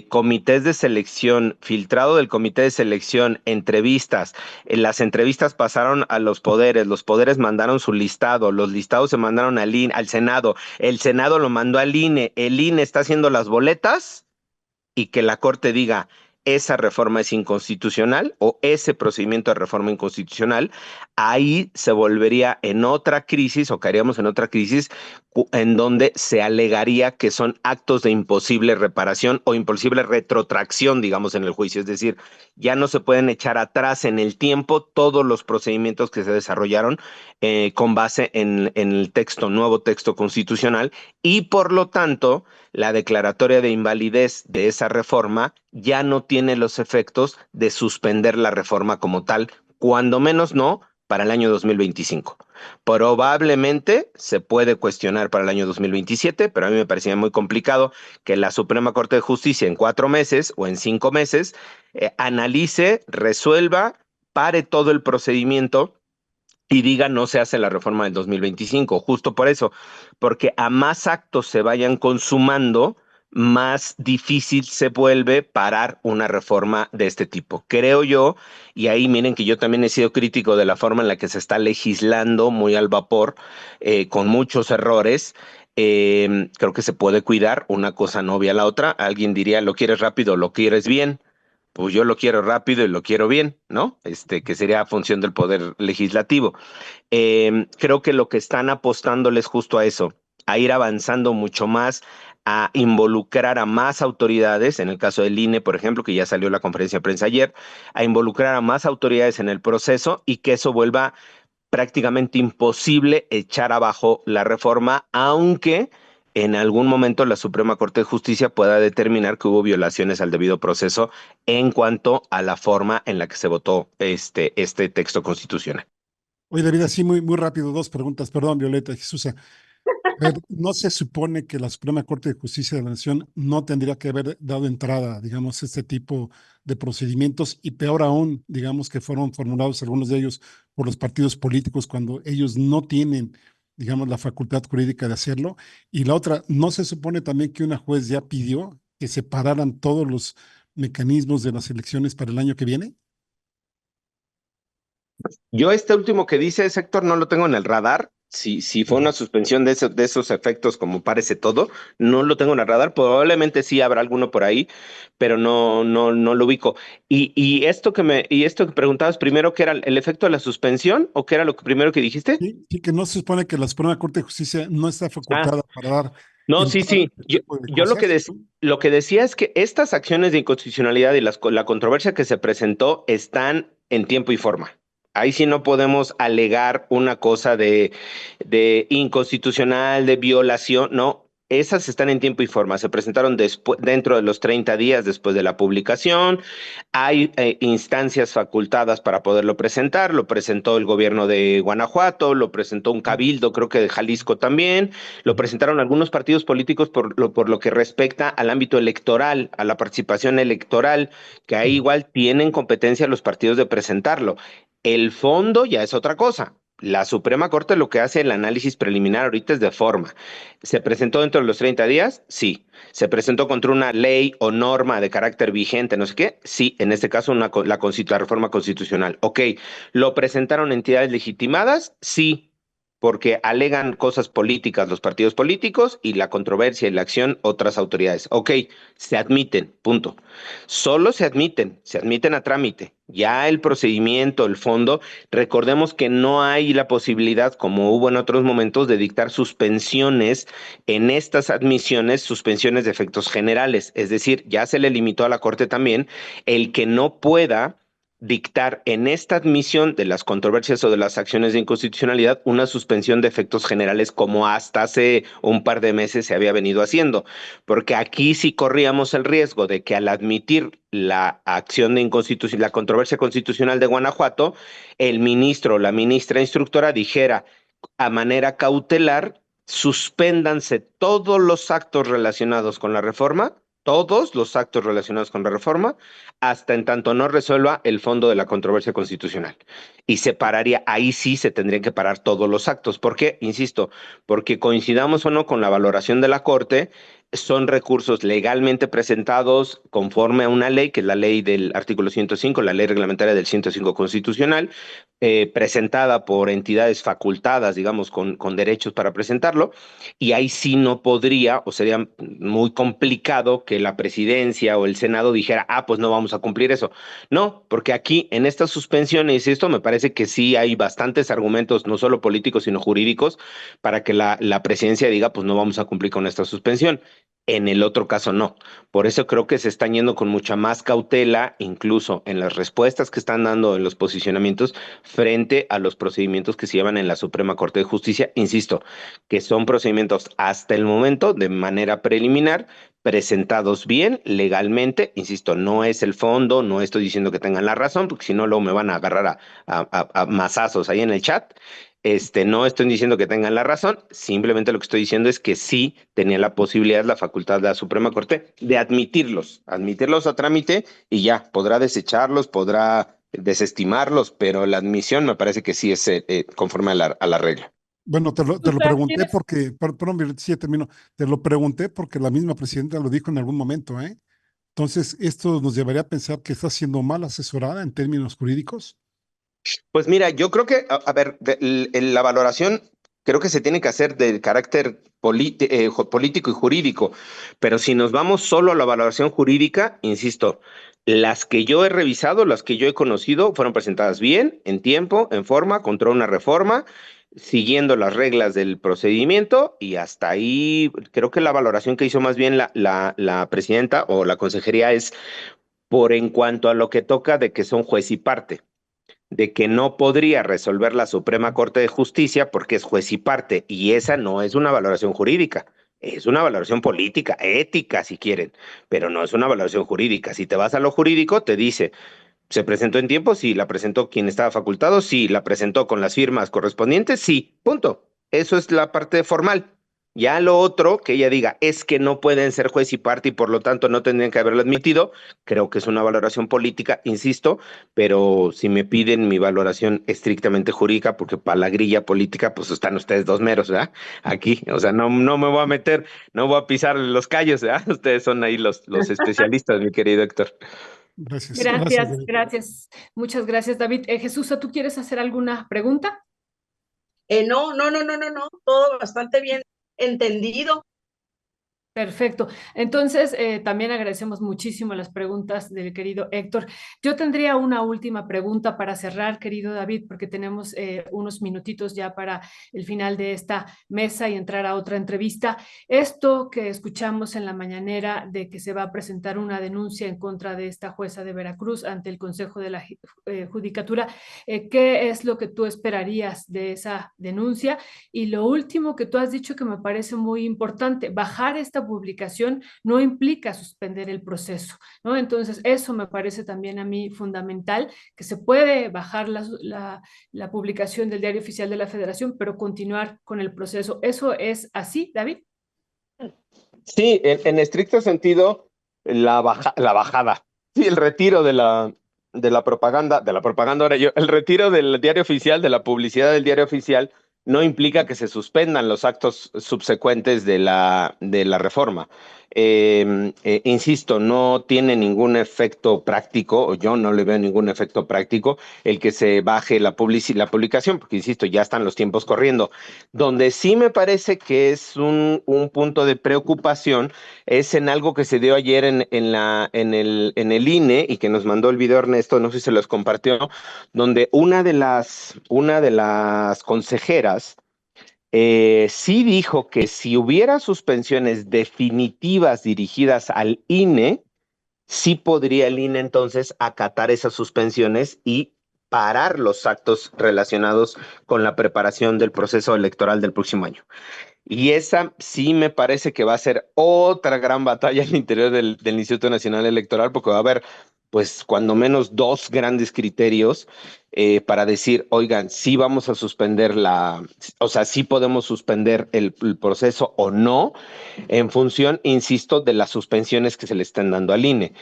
comités de selección, filtrado del comité de selección, entrevistas. Las entrevistas pasaron a los poderes mandaron su listado, los listados se mandaron al Senado, el Senado lo mandó al INE, el INE está haciendo las boletas y que la Corte diga esa reforma es inconstitucional o ese procedimiento de reforma inconstitucional, ahí se volvería en otra crisis o caeríamos en otra crisis en donde se alegaría que son actos de imposible reparación o imposible retrotracción, digamos, en el juicio. Es decir, ya no se pueden echar atrás en el tiempo todos los procedimientos que se desarrollaron con base en el nuevo texto constitucional y por lo tanto la declaratoria de invalidez de esa reforma ya no tiene los efectos de suspender la reforma como tal, cuando menos no para el año 2025. Probablemente se puede cuestionar para el año 2027, pero a mí me parecía muy complicado que la Suprema Corte de Justicia en 4 meses o en 5 meses analice, resuelva, pare todo el procedimiento y diga no se hace la reforma del 2025, justo por eso, porque a más actos se vayan consumando, más difícil se vuelve parar una reforma de este tipo. Creo yo, y ahí miren que yo también he sido crítico de la forma en la que se está legislando muy al vapor, con muchos errores. Creo que se puede cuidar, una cosa no obvia a la otra. Alguien diría, ¿lo quieres rápido, lo quieres bien? Pues yo lo quiero rápido y lo quiero bien, ¿no? Que sería función del poder legislativo. Creo que lo que están apostándoles justo a eso, a ir avanzando mucho más, a involucrar a más autoridades, en el caso del INE, por ejemplo, que ya salió la conferencia de prensa ayer, a involucrar a más autoridades en el proceso y que eso vuelva prácticamente imposible echar abajo la reforma, aunque en algún momento la Suprema Corte de Justicia pueda determinar que hubo violaciones al debido proceso en cuanto a la forma en la que se votó este texto constitucional. Oye, David, así muy rápido, dos preguntas. Perdón, Violeta, Jesús. ¿No se supone que la Suprema Corte de Justicia de la Nación no tendría que haber dado entrada, digamos, a este tipo de procedimientos y peor aún, digamos, que fueron formulados algunos de ellos por los partidos políticos cuando ellos no tienen, digamos, la facultad jurídica de hacerlo? Y la otra, ¿no se supone también que una juez ya pidió que se pararan todos los mecanismos de las elecciones para el año que viene? Yo este último que dice, Héctor, no lo tengo en el radar. Si fue una suspensión de esos efectos, como parece todo, no lo tengo en el radar. Probablemente sí habrá alguno por ahí, pero no lo ubico. Y esto que preguntabas primero, ¿qué era el efecto de la suspensión o qué era lo primero que dijiste? Sí, sí, que no se supone que la Suprema Corte de Justicia no está Ah, facultada para dar no, sí, entrada a sí. este Yo, tipo de yo cosas. lo que decía es que estas acciones de inconstitucionalidad y la controversia que se presentó están en tiempo y forma. Ahí sí no podemos alegar una cosa de inconstitucional, de violación, no. Esas están en tiempo y forma. Se presentaron dentro de los 30 días después de la publicación. Hay instancias facultadas para poderlo presentar. Lo presentó el gobierno de Guanajuato, lo presentó un cabildo, creo que de Jalisco también. Lo presentaron algunos partidos políticos por lo que respecta al ámbito electoral, a la participación electoral, que ahí igual tienen competencia los partidos de presentarlo. El fondo ya es otra cosa. La Suprema Corte lo que hace el análisis preliminar ahorita es de forma. ¿Se presentó dentro de los 30 días? Sí. ¿Se presentó contra una ley o norma de carácter vigente, no sé qué? Sí, en este caso la reforma constitucional. Ok. ¿Lo presentaron entidades legitimadas? Sí. porque alegan cosas políticas los partidos políticos y la controversia y la acción otras autoridades. Ok, se admiten, punto. Solo se admiten a trámite. Ya el procedimiento, el fondo, recordemos que no hay la posibilidad, como hubo en otros momentos, de dictar suspensiones en estas admisiones, suspensiones de efectos generales. Es decir, ya se le limitó a la Corte también el que no pueda dictar en esta admisión de las controversias o de las acciones de inconstitucionalidad una suspensión de efectos generales como hasta hace un par de meses se había venido haciendo, porque aquí sí corríamos el riesgo de que al admitir la acción de inconstitucionalidad, la controversia constitucional de Guanajuato, el ministro o la ministra instructora dijera a manera cautelar, suspéndanse todos los actos relacionados con la reforma, todos los actos relacionados con la reforma, hasta en tanto no resuelva el fondo de la controversia constitucional. Y se pararía, ahí sí se tendrían que parar todos los actos. ¿Por qué? Insisto, porque coincidamos o no con la valoración de la Corte, son recursos legalmente presentados conforme a una ley, que es la ley del artículo 105, la ley reglamentaria del 105 constitucional, presentada por entidades facultadas, digamos, con derechos para presentarlo, y ahí sí no podría, o sería muy complicado que la presidencia o el Senado dijera, ah, pues no vamos a cumplir eso. No, porque aquí en estas suspensiones, esto me parece que sí hay bastantes argumentos, no solo políticos, sino jurídicos, para que la presidencia diga, pues no vamos a cumplir con esta suspensión. En el otro caso no. Por eso creo que se están yendo con mucha más cautela, incluso en las respuestas que están dando en los posicionamientos frente a los procedimientos que se llevan en la Suprema Corte de Justicia. Insisto, que son procedimientos hasta el momento de manera preliminar, presentados bien, legalmente. Insisto, no es el fondo, no estoy diciendo que tengan la razón, porque si no, luego me van a agarrar a mazazos ahí en el chat. No estoy diciendo que tengan la razón, simplemente lo que estoy diciendo es que sí tenía la posibilidad, la facultad de la Suprema Corte de admitirlos a trámite y ya, podrá desecharlos, podrá desestimarlos, pero la admisión me parece que sí es conforme a la regla. Bueno, te lo pregunté porque, perdón, Violet, sí, ya termino. Te lo pregunté porque la misma presidenta lo dijo en algún momento, ¿eh? Entonces, ¿esto nos llevaría a pensar que está siendo mal asesorada en términos jurídicos? Pues mira, yo creo que, a ver, la valoración creo que se tiene que hacer del carácter político y jurídico, pero si nos vamos solo a la valoración jurídica, insisto, las que yo he revisado, las que yo he conocido, fueron presentadas bien, en tiempo, en forma, contra una reforma, siguiendo las reglas del procedimiento y hasta ahí creo que la valoración que hizo más bien la presidenta o la consejería es por en cuanto a lo que toca de que son juez y parte de que no podría resolver la Suprema Corte de Justicia porque es juez y parte, y esa no es una valoración jurídica, es una valoración política, ética si quieren, pero no es una valoración jurídica. Si te vas a lo jurídico, te dice, ¿se presentó en tiempo? Sí. ¿La presentó quien estaba facultado? Sí. ¿La presentó con las firmas correspondientes? Sí. Punto. Eso es la parte formal. Ya lo otro, que ella diga, es que no pueden ser juez y parte y por lo tanto no tendrían que haberlo admitido, creo que es una valoración política, insisto, pero si me piden mi valoración estrictamente jurídica, porque para la grilla política, pues están ustedes dos meros, ¿verdad? Aquí, o sea, no me voy a meter, no voy a pisar los callos, ¿verdad? Ustedes son ahí los especialistas, mi querido Héctor. Gracias, Gracias, David. gracias. Muchas gracias, David. Jesús, ¿tú quieres hacer alguna pregunta? No, todo bastante bien entendido. Perfecto. Entonces, también agradecemos muchísimo las preguntas del querido Héctor. Yo tendría una última pregunta para cerrar, querido David, porque tenemos unos minutitos ya para el final de esta mesa y entrar a otra entrevista. Esto que escuchamos en la mañanera de que se va a presentar una denuncia en contra de esta jueza de Veracruz ante el Consejo de la Judicatura, ¿qué es lo que tú esperarías de esa denuncia? Y lo último que tú has dicho que me parece muy importante, bajar esta publicación no implica suspender el proceso, ¿no? Entonces, eso me parece también a mí fundamental, que se puede bajar la publicación del Diario Oficial de la Federación, pero continuar con el proceso. ¿Eso es así, David? Sí, en estricto sentido, la bajada, sí, el retiro de la propaganda ahora yo, el retiro del diario oficial, de la publicidad del diario oficial, no implica que se suspendan los actos subsecuentes de la reforma. Insisto, no tiene ningún efecto práctico, o yo no le veo ningún efecto práctico el que se baje la publicación, porque insisto, ya están los tiempos corriendo. Donde sí me parece que es un punto de preocupación es en algo que se dio ayer en el INE y que nos mandó el video Ernesto, no sé si se los compartió, donde una de las consejeras sí dijo que si hubiera suspensiones definitivas dirigidas al INE, sí podría el INE entonces acatar esas suspensiones y parar los actos relacionados con la preparación del proceso electoral del próximo año. Y esa sí me parece que va a ser otra gran batalla al interior del Instituto Nacional Electoral, porque va a haber, pues, cuando menos dos grandes criterios para decir, oigan, sí vamos a suspender o sea, sí podemos suspender el proceso o no, en función, insisto, de las suspensiones que se le están dando al INE.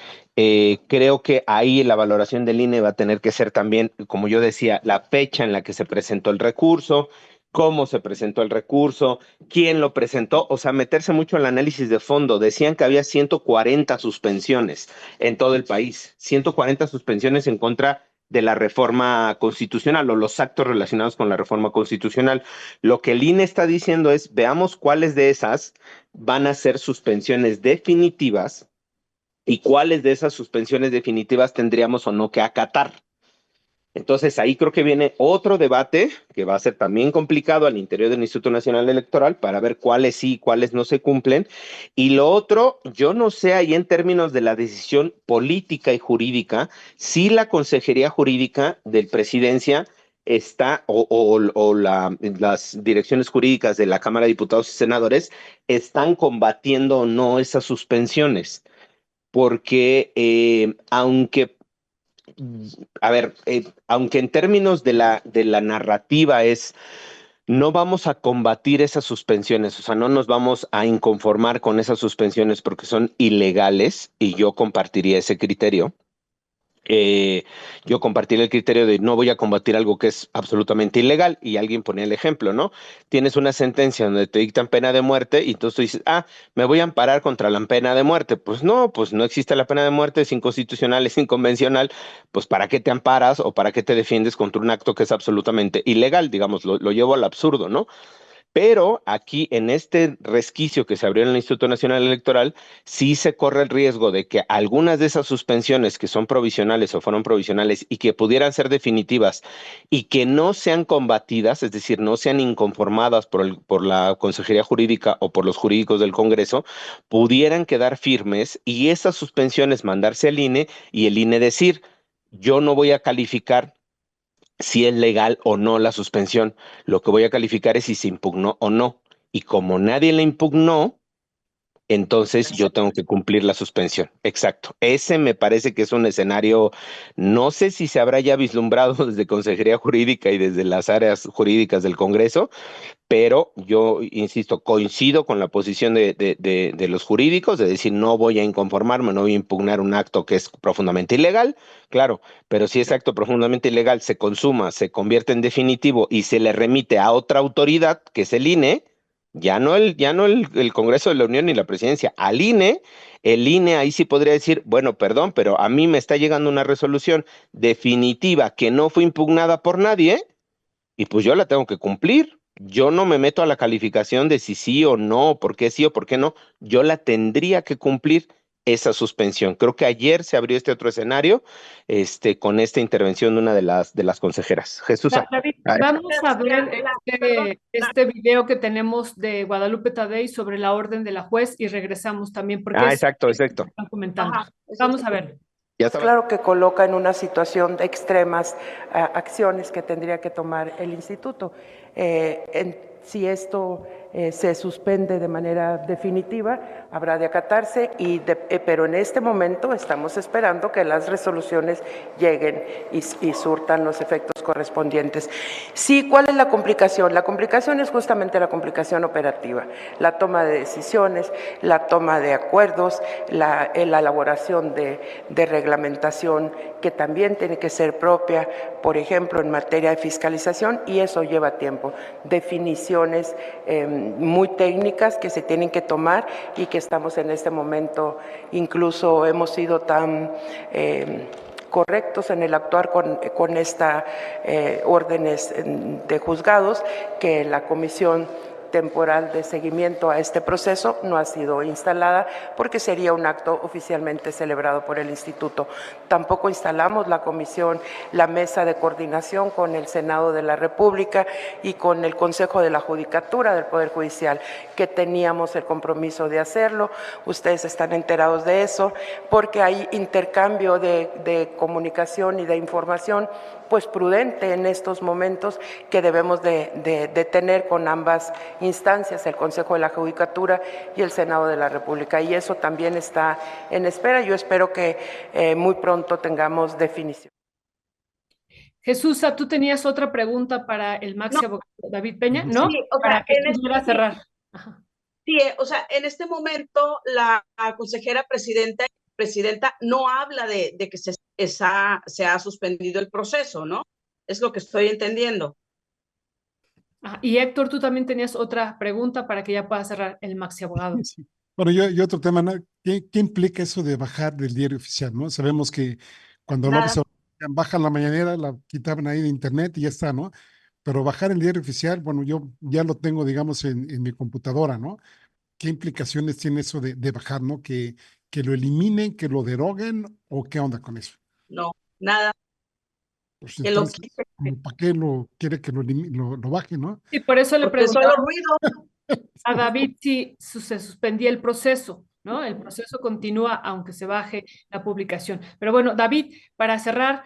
Creo que ahí la valoración del INE va a tener que ser también, como yo decía, la fecha en la que se presentó el recurso, cómo se presentó el recurso, quién lo presentó, o sea, meterse mucho en el análisis de fondo. Decían que había 140 suspensiones en todo el país, 140 suspensiones en contra de la reforma constitucional o los actos relacionados con la reforma constitucional. Lo que el INE está diciendo es, veamos cuáles de esas van a ser suspensiones definitivas y cuáles de esas suspensiones definitivas tendríamos o no que acatar. Entonces ahí creo que viene otro debate que va a ser también complicado al interior del Instituto Nacional Electoral para ver cuáles sí y cuáles no se cumplen. Y lo otro, yo no sé ahí en términos de la decisión política y jurídica, si la Consejería Jurídica del Presidencia está las direcciones jurídicas de la Cámara de Diputados y Senadores están combatiendo o no esas suspensiones. Porque aunque a ver, aunque en términos de la narrativa es, no vamos a combatir esas suspensiones, o sea, no nos vamos a inconformar con esas suspensiones porque son ilegales, y yo compartiría ese criterio. Yo compartiría el criterio de no voy a combatir algo que es absolutamente ilegal, y alguien ponía el ejemplo, ¿no? Tienes una sentencia donde te dictan pena de muerte y entonces tú dices, me voy a amparar contra la pena de muerte. Pues no existe la pena de muerte, es inconstitucional, es inconvencional, pues ¿para qué te amparas o para qué te defiendes contra un acto que es absolutamente ilegal? Digamos, lo llevo al absurdo, ¿no? Pero aquí, en este resquicio que se abrió en el Instituto Nacional Electoral, sí se corre el riesgo de que algunas de esas suspensiones que son provisionales o fueron provisionales y que pudieran ser definitivas y que no sean combatidas, es decir, no sean inconformadas por la Consejería Jurídica o por los jurídicos del Congreso, pudieran quedar firmes y esas suspensiones mandarse al INE y el INE decir, yo no voy a calificar si es legal o no la suspensión. Lo que voy a calificar es si se impugnó o no. Y como nadie la impugnó, entonces yo tengo que cumplir la suspensión. Exacto. Ese me parece que es un escenario, no sé si se habrá ya vislumbrado desde Consejería Jurídica y desde las áreas jurídicas del Congreso, pero yo, insisto, coincido con la posición de los jurídicos, de decir, no voy a inconformarme, no voy a impugnar un acto que es profundamente ilegal, claro, pero si ese acto profundamente ilegal se consuma, se convierte en definitivo y se le remite a otra autoridad, que es el INE, ya no el Congreso de la Unión ni la Presidencia, al INE, el INE ahí sí podría decir, bueno, perdón, pero a mí me está llegando una resolución definitiva que no fue impugnada por nadie, y pues yo la tengo que cumplir. Yo no me meto a la calificación de si sí o no, por qué sí o por qué no. Yo la tendría que cumplir esa suspensión. Creo que ayer se abrió este otro escenario, con esta intervención de una de las consejeras. Jesús. David, vamos a ver este video que tenemos de Guadalupe Tadei sobre la orden de la juez y regresamos también porque Exacto. están comentando. Vamos a ver. Claro que coloca en una situación de extremas acciones que tendría que tomar el instituto. Si esto se suspende de manera definitiva, habrá de acatarse, pero en este momento estamos esperando que las resoluciones lleguen y surtan los efectos correspondientes. Sí, ¿cuál es la complicación? La complicación es justamente la complicación operativa, la toma de decisiones, la toma de acuerdos, la elaboración de reglamentación que también tiene que ser propia, por ejemplo, en materia de fiscalización, y eso lleva tiempo. Definiciones muy técnicas que se tienen que tomar y que estamos en este momento, incluso hemos sido tan correctos en el actuar con esta órdenes de juzgados que la comisión temporal de seguimiento a este proceso no ha sido instalada porque sería un acto oficialmente celebrado por el Instituto. Tampoco instalamos la comisión, la mesa de coordinación con el Senado de la República y con el Consejo de la Judicatura del Poder Judicial, que teníamos el compromiso de hacerlo. Ustedes están enterados de eso porque hay intercambio de comunicación y de información pues prudente en estos momentos que debemos de tener con ambas instancias, el Consejo de la Judicatura y el Senado de la República, y eso también está en espera. Yo espero que muy pronto tengamos definición. Jesús, tú tenías otra pregunta para el maxi abogado David Peña, ¿no? Sí, o sea, para que pudiera cerrar. Ajá. Sí, o sea, en este momento la consejera presidenta no habla de que se ha suspendido el proceso, ¿no? Es lo que estoy entendiendo. Y Héctor, tú también tenías otra pregunta para que ya pueda cerrar el maxi abogado. Sí. Bueno, yo otro tema, ¿no? ¿Qué implica eso de bajar del diario oficial, ¿no? Sabemos que cuando Nada. López Obrador baja la mañanera, la quitaban ahí de internet y ya está, ¿no? Pero bajar el diario oficial, bueno, yo ya lo tengo, digamos, en mi computadora, ¿no? ¿Qué implicaciones tiene eso de bajar, ¿no? Que lo eliminen, que lo deroguen, o qué onda con eso. No, nada. Pues Que lo entonces, quite, ¿para qué lo quiere que lo baje, ¿no? Y por eso le porque preguntaba solo ruido. a David si se suspendía el proceso, ¿no? El proceso continúa aunque se baje la publicación. Pero bueno, David, para cerrar,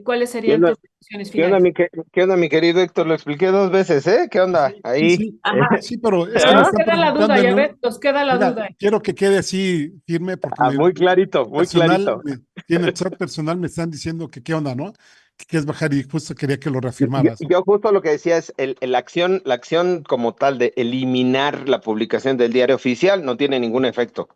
¿cuáles ¿Qué serían onda, tus conclusiones qué onda, finales? qué onda, mi querido Héctor? Lo expliqué 2 veces, ¿eh? ¿Qué onda? Sí, Ahí. sí, Ajá. sí, pero es Pero que me nos están queda la preguntando duda, ya en ves, nos queda la Mira, duda. quiero que quede así firme porque Muy clarito, muy clarito. tiene el chat personal, me están diciendo que qué onda, ¿no? Que es bajar y justo quería que lo Yo, reafirmaras. yo justo lo que decía es la acción como tal de eliminar la publicación del diario oficial no tiene ningún efecto.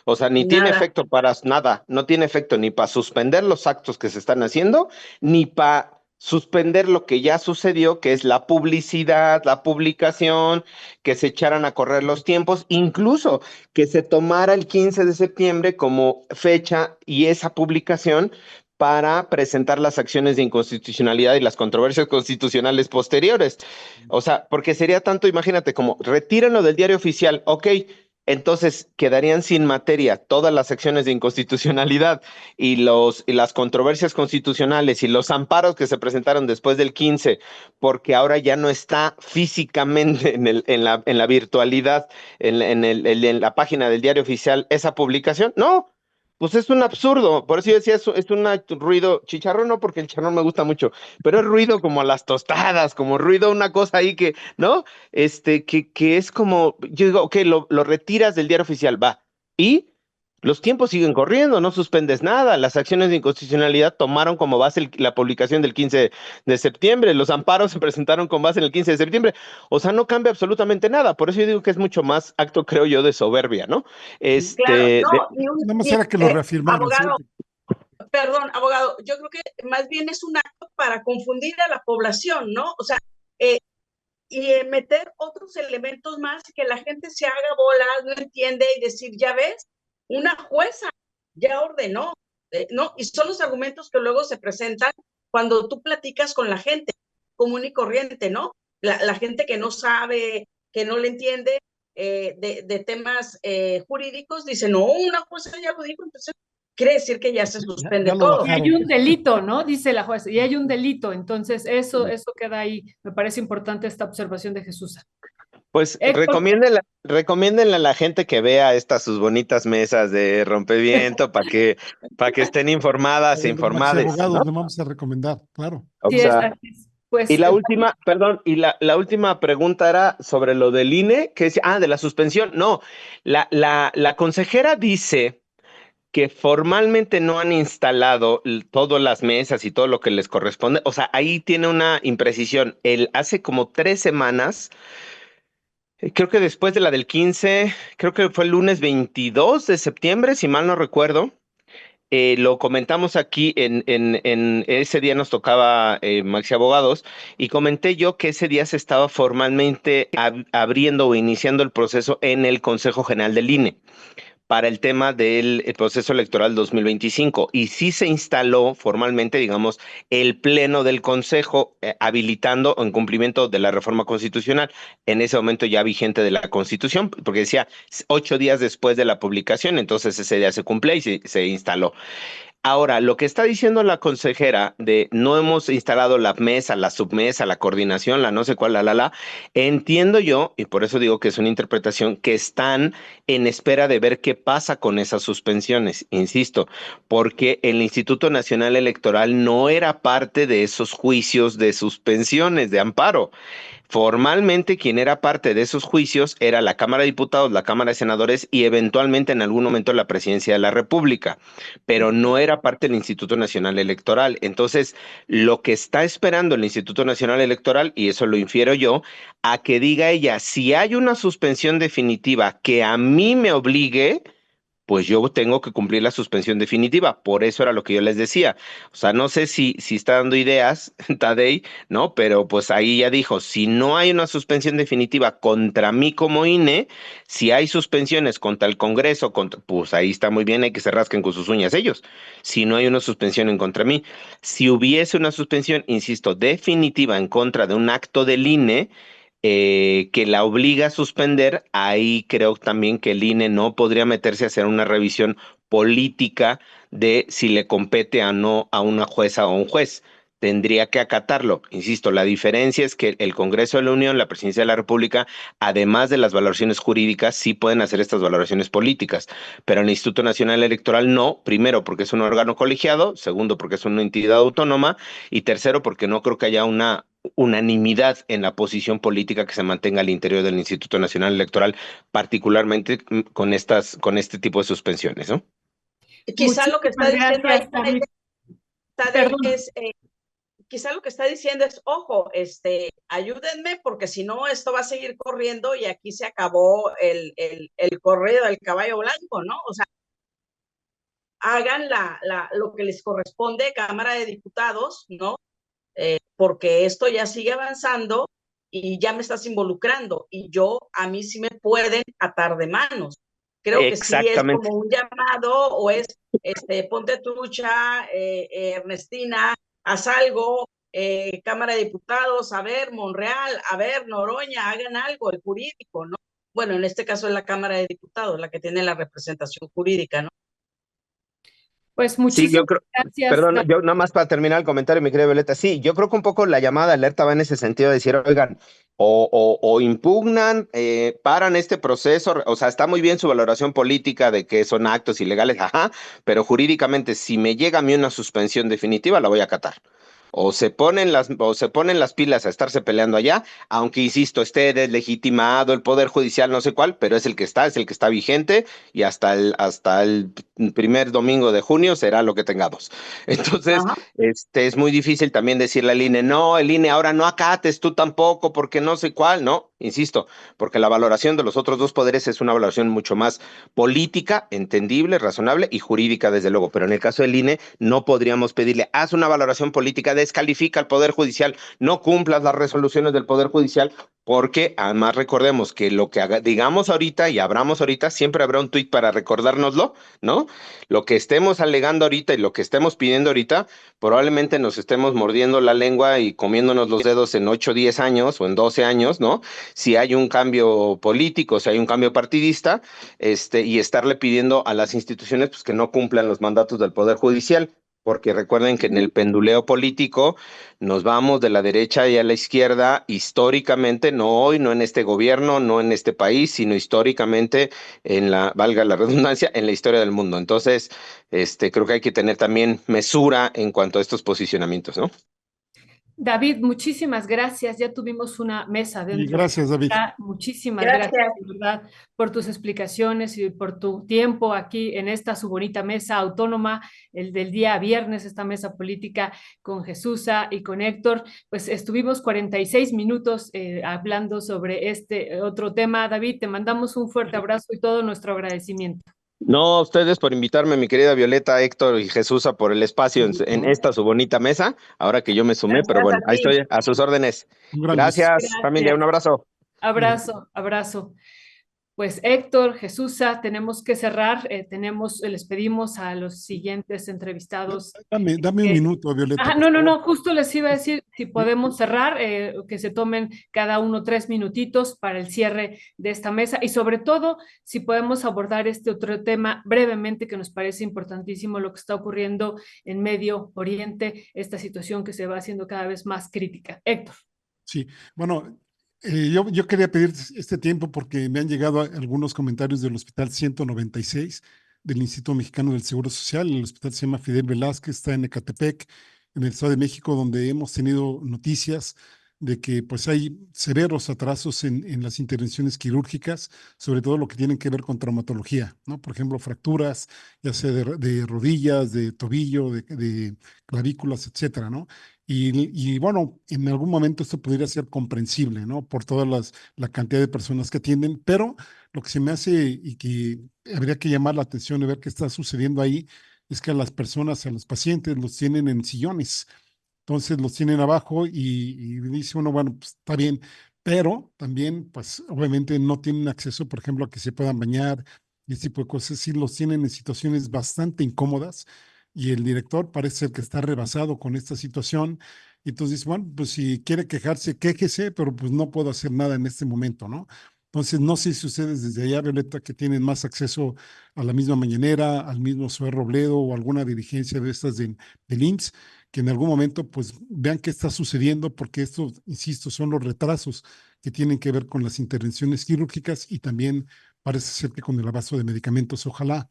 O sea, ni tiene Nada. efecto para nada, no tiene efecto ni para suspender los actos que se están haciendo, ni para suspender lo que ya sucedió, que es la publicidad, la publicación, que se echaran a correr los tiempos, incluso que se tomara el 15 de septiembre como fecha y esa publicación para presentar las acciones de inconstitucionalidad y las controversias constitucionales posteriores. O sea, porque sería tanto, imagínate, como retírenlo del diario oficial, ok, entonces quedarían sin materia todas las acciones de inconstitucionalidad y las controversias constitucionales y los amparos que se presentaron después del 15, porque ahora ya no está físicamente en la virtualidad, en la página del diario oficial, esa publicación. No, pues es un absurdo, por eso yo decía, es un ruido, chicharrón no, porque el chicharrón me gusta mucho, pero es ruido como a las tostadas, como ruido, una cosa ahí que, ¿no? Que es como, yo digo, ok, lo retiras del diario oficial, va, y los tiempos siguen corriendo, no suspendes nada, las acciones de inconstitucionalidad tomaron como base la publicación del 15 de septiembre, los amparos se presentaron con base en el 15 de septiembre, o sea, no cambia absolutamente nada, por eso yo digo que es mucho más acto, creo yo, de soberbia, ¿no? Claro, no, Nada más era que lo reafirmaran, ¿sí? abogado, perdón, abogado, yo creo que más bien es un acto para confundir a la población, ¿no? O sea, meter otros elementos más que la gente se haga bolas, no entiende y decir, ya ves, una jueza ya ordenó, ¿no? Y son los argumentos que luego se presentan cuando tú platicas con la gente común y corriente, ¿no? La gente que no sabe, que no le entiende de temas jurídicos, dice, no, una jueza ya lo dijo, entonces quiere decir que ya se suspende Ya lo todo. Y hay bajaron. un delito, ¿no? Dice la jueza, y hay un delito, entonces eso queda ahí. Me parece importante esta observación de Jesús. Pues Héctor, recomiéndenle a la gente que vea estas sus bonitas mesas de rompeviento para que estén informadas e Los maxi informades, ¿no? abogados le vamos a recomendar, claro. O sí es, sea, así es. Pues y la última, perdón, y la última pregunta era sobre lo del INE, que es, de la suspensión. No, la consejera dice que formalmente no han instalado todas las mesas y todo lo que les corresponde. O sea, ahí tiene una imprecisión. Hace como 3 semanas, creo que después de la del 15, creo que fue el lunes 22 de septiembre, si mal no recuerdo, Lo comentamos aquí, en ese día nos tocaba Maxi Abogados, y comenté yo que ese día se estaba formalmente abriendo o iniciando el proceso en el Consejo General del INE para el tema del proceso electoral 2025. Y sí se instaló formalmente, digamos, el pleno del Consejo, habilitando en cumplimiento de la reforma constitucional, en ese momento ya vigente de la Constitución, porque decía 8 días después de la publicación, entonces ese día se cumple y se instaló. Ahora, lo que está diciendo la consejera de no hemos instalado la mesa, la submesa, la coordinación, la no sé cuál, entiendo yo, y por eso digo que es una interpretación, que están en espera de ver qué pasa con esas suspensiones, insisto, porque el Instituto Nacional Electoral no era parte de esos juicios de suspensiones, de amparo. Formalmente, quien era parte de esos juicios era la Cámara de Diputados, la Cámara de Senadores y eventualmente en algún momento la Presidencia de la República, pero no era parte del Instituto Nacional Electoral. Entonces, lo que está esperando el Instituto Nacional Electoral, y eso lo infiero yo, a que diga ella, si hay una suspensión definitiva que a mí me obligue, pues yo tengo que cumplir la suspensión definitiva. Por eso era lo que yo les decía. O sea, no sé si está dando ideas, Tadei, ¿no? Pero pues ahí ya dijo, si no hay una suspensión definitiva contra mí como INE, si hay suspensiones contra el Congreso, pues ahí está muy bien, hay que se rasquen con sus uñas ellos. Si no hay una suspensión en contra mí, si hubiese una suspensión, insisto, definitiva en contra de un acto del INE, que la obliga a suspender, ahí creo también que el INE no podría meterse a hacer una revisión política de si le compete o no a una jueza o un juez. Tendría que acatarlo. Insisto, la diferencia es que el Congreso de la Unión, la Presidencia de la República, además de las valoraciones jurídicas, sí pueden hacer estas valoraciones políticas, pero el Instituto Nacional Electoral no, primero porque es un órgano colegiado, segundo porque es una entidad autónoma y tercero porque no creo que haya una unanimidad en la posición política que se mantenga al interior del Instituto Nacional Electoral, particularmente con este tipo de suspensiones, ¿no? Quizá lo que está Muchísimas diciendo ahí gracias, David. Tadei, Perdón. es, quizá lo que está diciendo es, ojo, ayúdenme porque si no esto va a seguir corriendo y aquí se acabó el correo del caballo blanco, ¿no? O sea, hagan lo que les corresponde, Cámara de Diputados, ¿no? Porque esto ya sigue avanzando y ya me estás involucrando y a mí sí me pueden atar de manos. Creo que sí es Exactamente. como un llamado o es, ponte trucha, Ernestina, haz algo, Cámara de Diputados, a ver, Monreal, a ver, Noroña, hagan algo, el jurídico, ¿no? Bueno, en este caso es la Cámara de Diputados la que tiene la representación jurídica, ¿no? Pues Sí, yo muchísimas creo, gracias, perdón, David. yo nada más para terminar el comentario, mi querida Violeta, sí, yo creo que un poco la llamada de alerta va en ese sentido de decir, oigan, o impugnan, paran este proceso, o sea, está muy bien su valoración política de que son actos ilegales, ajá, pero jurídicamente, si me llega a mí una suspensión definitiva, la voy a acatar. O se ponen las pilas a estarse peleando allá, aunque insisto, esté deslegitimado el Poder Judicial, no sé cuál, pero es el que está vigente, y hasta el primer domingo de junio será lo que tengamos. Entonces, Ajá. es muy difícil también decirle al INE, no, el INE ahora no acates tú tampoco, porque no sé cuál, no, insisto, porque la valoración de los otros dos poderes es una valoración mucho más política, entendible, razonable y jurídica, desde luego, pero en el caso del INE no podríamos pedirle, haz una valoración política, descalifica al Poder Judicial, no cumplas las resoluciones del Poder Judicial, porque además recordemos que lo que digamos ahorita y abramos ahorita, siempre habrá un tuit para recordárnoslo, ¿no? Lo que estemos alegando ahorita y lo que estemos pidiendo ahorita, probablemente nos estemos mordiendo la lengua y comiéndonos los dedos en 8, 10 años o en 12 años, ¿no? Si hay un cambio político, si hay un cambio partidista, y estarle pidiendo a las instituciones pues, que no cumplan los mandatos del Poder Judicial. Porque recuerden que en el penduleo político nos vamos de la derecha y a la izquierda históricamente, no hoy, no en este gobierno, no en este país, sino históricamente valga la redundancia, en la historia del mundo. Entonces, creo que hay que tener también mesura en cuanto a estos posicionamientos, ¿no? David, muchísimas gracias. Ya tuvimos una mesa Y dentro. gracias, David. Muchísimas gracias, Gracias. de verdad, por tus explicaciones y por tu tiempo aquí en esta su bonita mesa autónoma, el del día viernes, esta mesa política con Jesusa y con Héctor. Pues estuvimos 46 minutos hablando sobre este otro tema. David, te mandamos un fuerte abrazo y todo nuestro agradecimiento. No, a ustedes por invitarme, mi querida Violeta, Héctor y Jesús, por el espacio en esta su bonita mesa, ahora que yo me sumé, pero Gracias bueno, a ahí ti. estoy a sus órdenes. Un gran gusto. Gracias, familia, un Gracias. abrazo. Abrazo, abrazo. Pues Héctor, Jesusa, tenemos que cerrar. Les pedimos a los siguientes entrevistados. Dame un que- minuto, Violeta, por No, no, favor. no, justo les iba a decir si Sí, podemos cerrar, que se tomen cada uno 3 minutitos para el cierre de esta mesa y sobre todo si podemos abordar este otro tema brevemente que nos parece importantísimo, lo que está ocurriendo en Medio Oriente, esta situación que se va haciendo cada vez más crítica. Héctor. sí. Bueno, yo quería pedir este tiempo porque me han llegado algunos comentarios del Hospital 196 del Instituto Mexicano del Seguro Social. El hospital se llama Fidel Velázquez, está en Ecatepec, en el Estado de México, donde hemos tenido noticias de que pues hay severos atrasos en las intervenciones quirúrgicas, sobre todo lo que tienen que ver con traumatología, ¿no? Por ejemplo, fracturas, ya sea de rodillas, de tobillo, de clavículas, etcétera, ¿no? Y bueno, en algún momento esto podría ser comprensible, ¿no? Por toda la cantidad de personas que atienden, pero lo que se me hace y que habría que llamar la atención y ver qué está sucediendo ahí es que a las personas, a los pacientes, los tienen en sillones. Entonces los tienen abajo y dice uno, bueno, pues está bien, pero también, pues obviamente no tienen acceso, por ejemplo, a que se puedan bañar y ese tipo de cosas. Sí los tienen en situaciones bastante incómodas y el director parece ser que está rebasado con esta situación. Y entonces dice, bueno, pues si quiere quejarse, quéjese, pero pues no puedo hacer nada en este momento, ¿no? Entonces, no sé si ustedes desde allá, Violeta, que tienen más acceso a la misma mañanera, al mismo Zoé Robledo o alguna dirigencia de estas del IMSS, que en algún momento pues vean qué está sucediendo, porque esto, insisto, son los retrasos que tienen que ver con las intervenciones quirúrgicas y también parece ser que con el abasto de medicamentos. Ojalá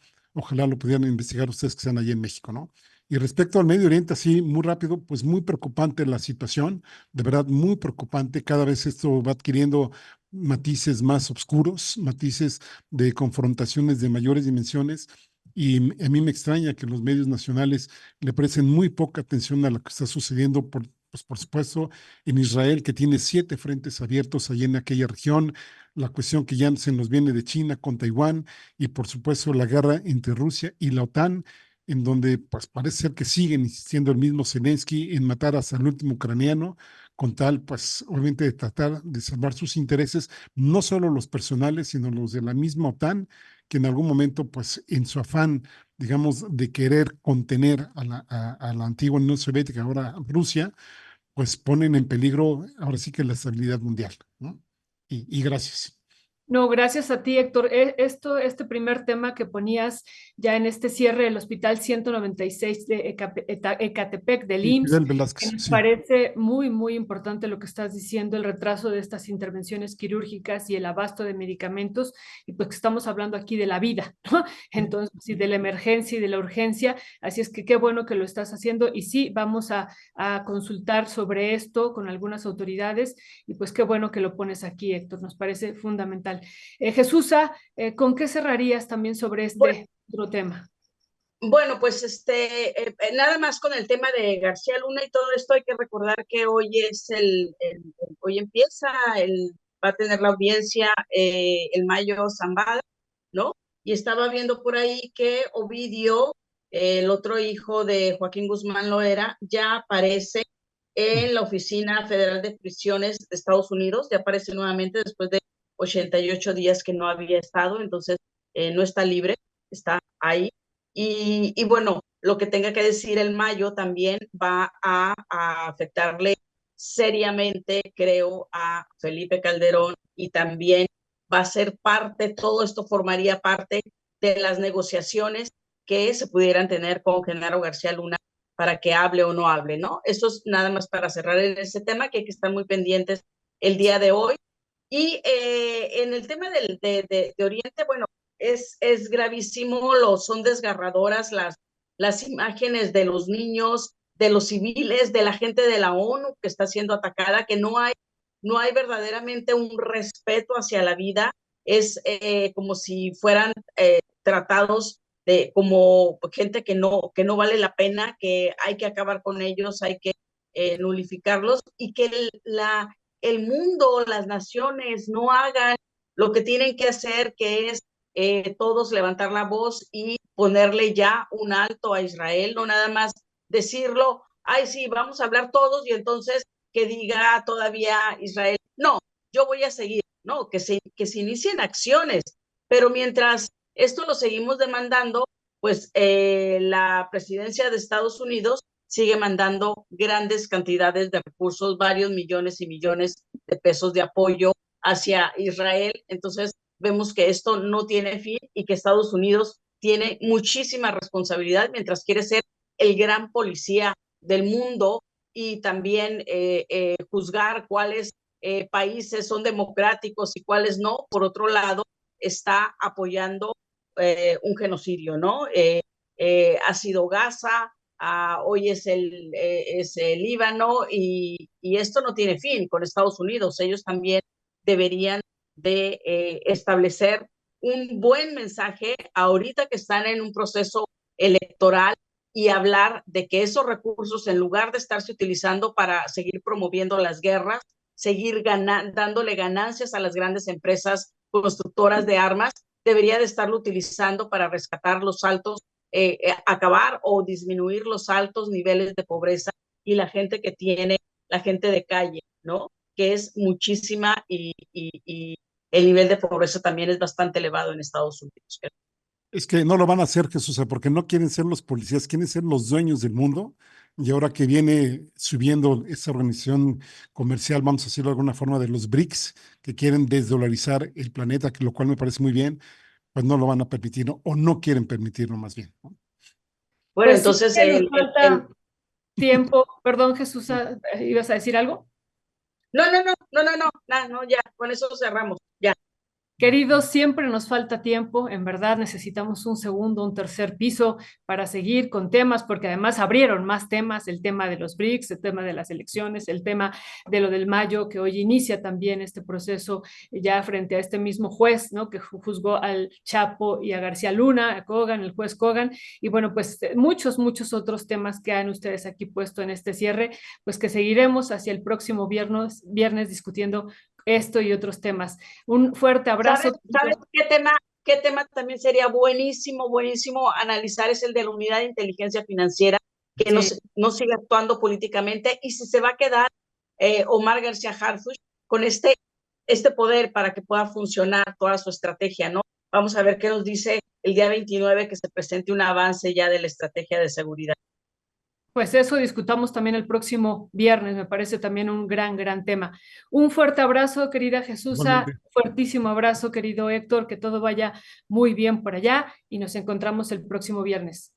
lo pudieran investigar ustedes que están allí en México, ¿no? Y respecto al Medio Oriente, así muy rápido, pues muy preocupante la situación, de verdad muy preocupante. Cada vez esto va adquiriendo matices más oscuros, matices de confrontaciones de mayores dimensiones. Y a mí me extraña que los medios nacionales le presten muy poca atención a lo que está sucediendo, pues por supuesto, en Israel, que tiene 7 frentes abiertos allí en aquella región, la cuestión que ya se nos viene de China con Taiwán y por supuesto la guerra entre Rusia y la OTAN, en donde pues parece ser que siguen insistiendo el mismo Zelensky en matar hasta el último ucraniano, con tal, pues obviamente de tratar de salvar sus intereses, no solo los personales, sino los de la misma OTAN, que en algún momento, pues en su afán, digamos, de querer contener a la antigua Unión Soviética, ahora Rusia, pues ponen en peligro ahora sí que la estabilidad mundial, ¿no? Y gracias. No, gracias a ti, Héctor. Este primer tema que ponías ya en este cierre del Hospital 196 de Ecatepec del Y IMSS, Fidel que Velázquez, nos sí. parece muy, muy importante lo que estás diciendo, el retraso de estas intervenciones quirúrgicas y el abasto de medicamentos, y pues que estamos hablando aquí de la vida, ¿no? Entonces, sí, de la emergencia y de la urgencia. Así es que qué bueno que lo estás haciendo y sí, vamos a consultar sobre esto con algunas autoridades y pues qué bueno que lo pones aquí, Héctor, nos parece fundamental. Jesusa, ¿con qué cerrarías también sobre Bueno, este otro tema? bueno, pues nada más con el tema de García Luna y todo esto, hay que recordar que hoy es hoy empieza, va a tener la audiencia el Mayo Zambada, ¿no? Y estaba viendo por ahí que Ovidio, el otro hijo de Joaquín Guzmán Loera, ya aparece en la Oficina Federal de Prisiones de Estados Unidos, ya aparece nuevamente después de 88 días que no había estado, entonces no está libre, está ahí. Y bueno, lo que tenga que decir el Mayo también va a afectarle seriamente, creo, a Felipe Calderón y también va a ser parte, todo esto formaría parte de las negociaciones que se pudieran tener con Genaro García Luna para que hable o no hable, ¿no? Eso es nada más para cerrar en ese tema, que hay que estar muy pendientes el día de hoy. Y en el tema de Oriente, bueno, es gravísimo, son desgarradoras las imágenes de los niños, de los civiles, de la gente de la ONU que está siendo atacada, que no hay verdaderamente un respeto hacia la vida, es como si fueran tratados como gente que no vale la pena, que hay que acabar con ellos, hay que nulificarlos y que el mundo, las naciones no hagan lo que tienen que hacer, que es todos levantar la voz y ponerle ya un alto a Israel, no nada más decirlo, ay, sí, vamos a hablar todos y entonces que diga todavía Israel, no, yo voy a seguir, no, que se inicien acciones, pero mientras esto lo seguimos demandando, pues la presidencia de Estados Unidos sigue mandando grandes cantidades de recursos, varios millones y millones de pesos de apoyo hacia Israel. Entonces vemos que esto no tiene fin y que Estados Unidos tiene muchísima responsabilidad mientras quiere ser el gran policía del mundo y también juzgar cuáles países son democráticos y cuáles no. Por otro lado, está apoyando un genocidio, ¿no? Ha sido Gaza, hoy es el Líbano y esto no tiene fin con Estados Unidos. Ellos también deberían de establecer un buen mensaje ahorita que están en un proceso electoral y hablar de que esos recursos, en lugar de estarse utilizando para seguir promoviendo las guerras, seguir dándole ganancias a las grandes empresas constructoras de armas, debería de estarlo utilizando para rescatar los altos, acabar o disminuir los altos niveles de pobreza y la gente que tiene, la gente de calle, ¿no? Que es muchísima y el nivel de pobreza también es bastante elevado en Estados Unidos. Es que no lo van a hacer, Jesús, porque no quieren ser los policías, quieren ser los dueños del mundo. Y ahora que viene subiendo esa organización comercial, vamos a decirlo de alguna forma, de los BRICS, que quieren desdolarizar el planeta, que lo cual me parece muy bien, pues no lo van a permitir, ¿no? O no quieren permitirlo más bien, ¿no? Bueno, Pues sí, entonces nos falta tiempo. Perdón, Jesús, ¿ibas a decir algo? No, ya, con eso cerramos, ya. Queridos, siempre nos falta tiempo, en verdad necesitamos un segundo, un tercer piso para seguir con temas, porque además abrieron más temas, el tema de los BRICS, el tema de las elecciones, el tema de lo del Mayo, que hoy inicia también este proceso ya frente a este mismo juez, ¿no? Que juzgó al Chapo y a García Luna, a Kogan, el juez Kogan, y bueno, pues muchos otros temas que han ustedes aquí puesto en este cierre, pues que seguiremos hacia el próximo viernes discutiendo esto y otros temas. Un fuerte abrazo. ¿Sabes qué tema también sería buenísimo analizar? Es el de la unidad de inteligencia financiera, que sí, no sigue actuando políticamente, y si se va a quedar Omar García Harfuch con este poder para que pueda funcionar toda su estrategia, ¿no? Vamos a ver qué nos dice el día 29, que se presente un avance ya de la estrategia de seguridad. Pues eso discutamos también el próximo viernes, me parece también un gran tema. Un fuerte abrazo, querida Jesusa, fuertísimo abrazo, querido Héctor, que todo vaya muy bien por allá y nos encontramos el próximo viernes.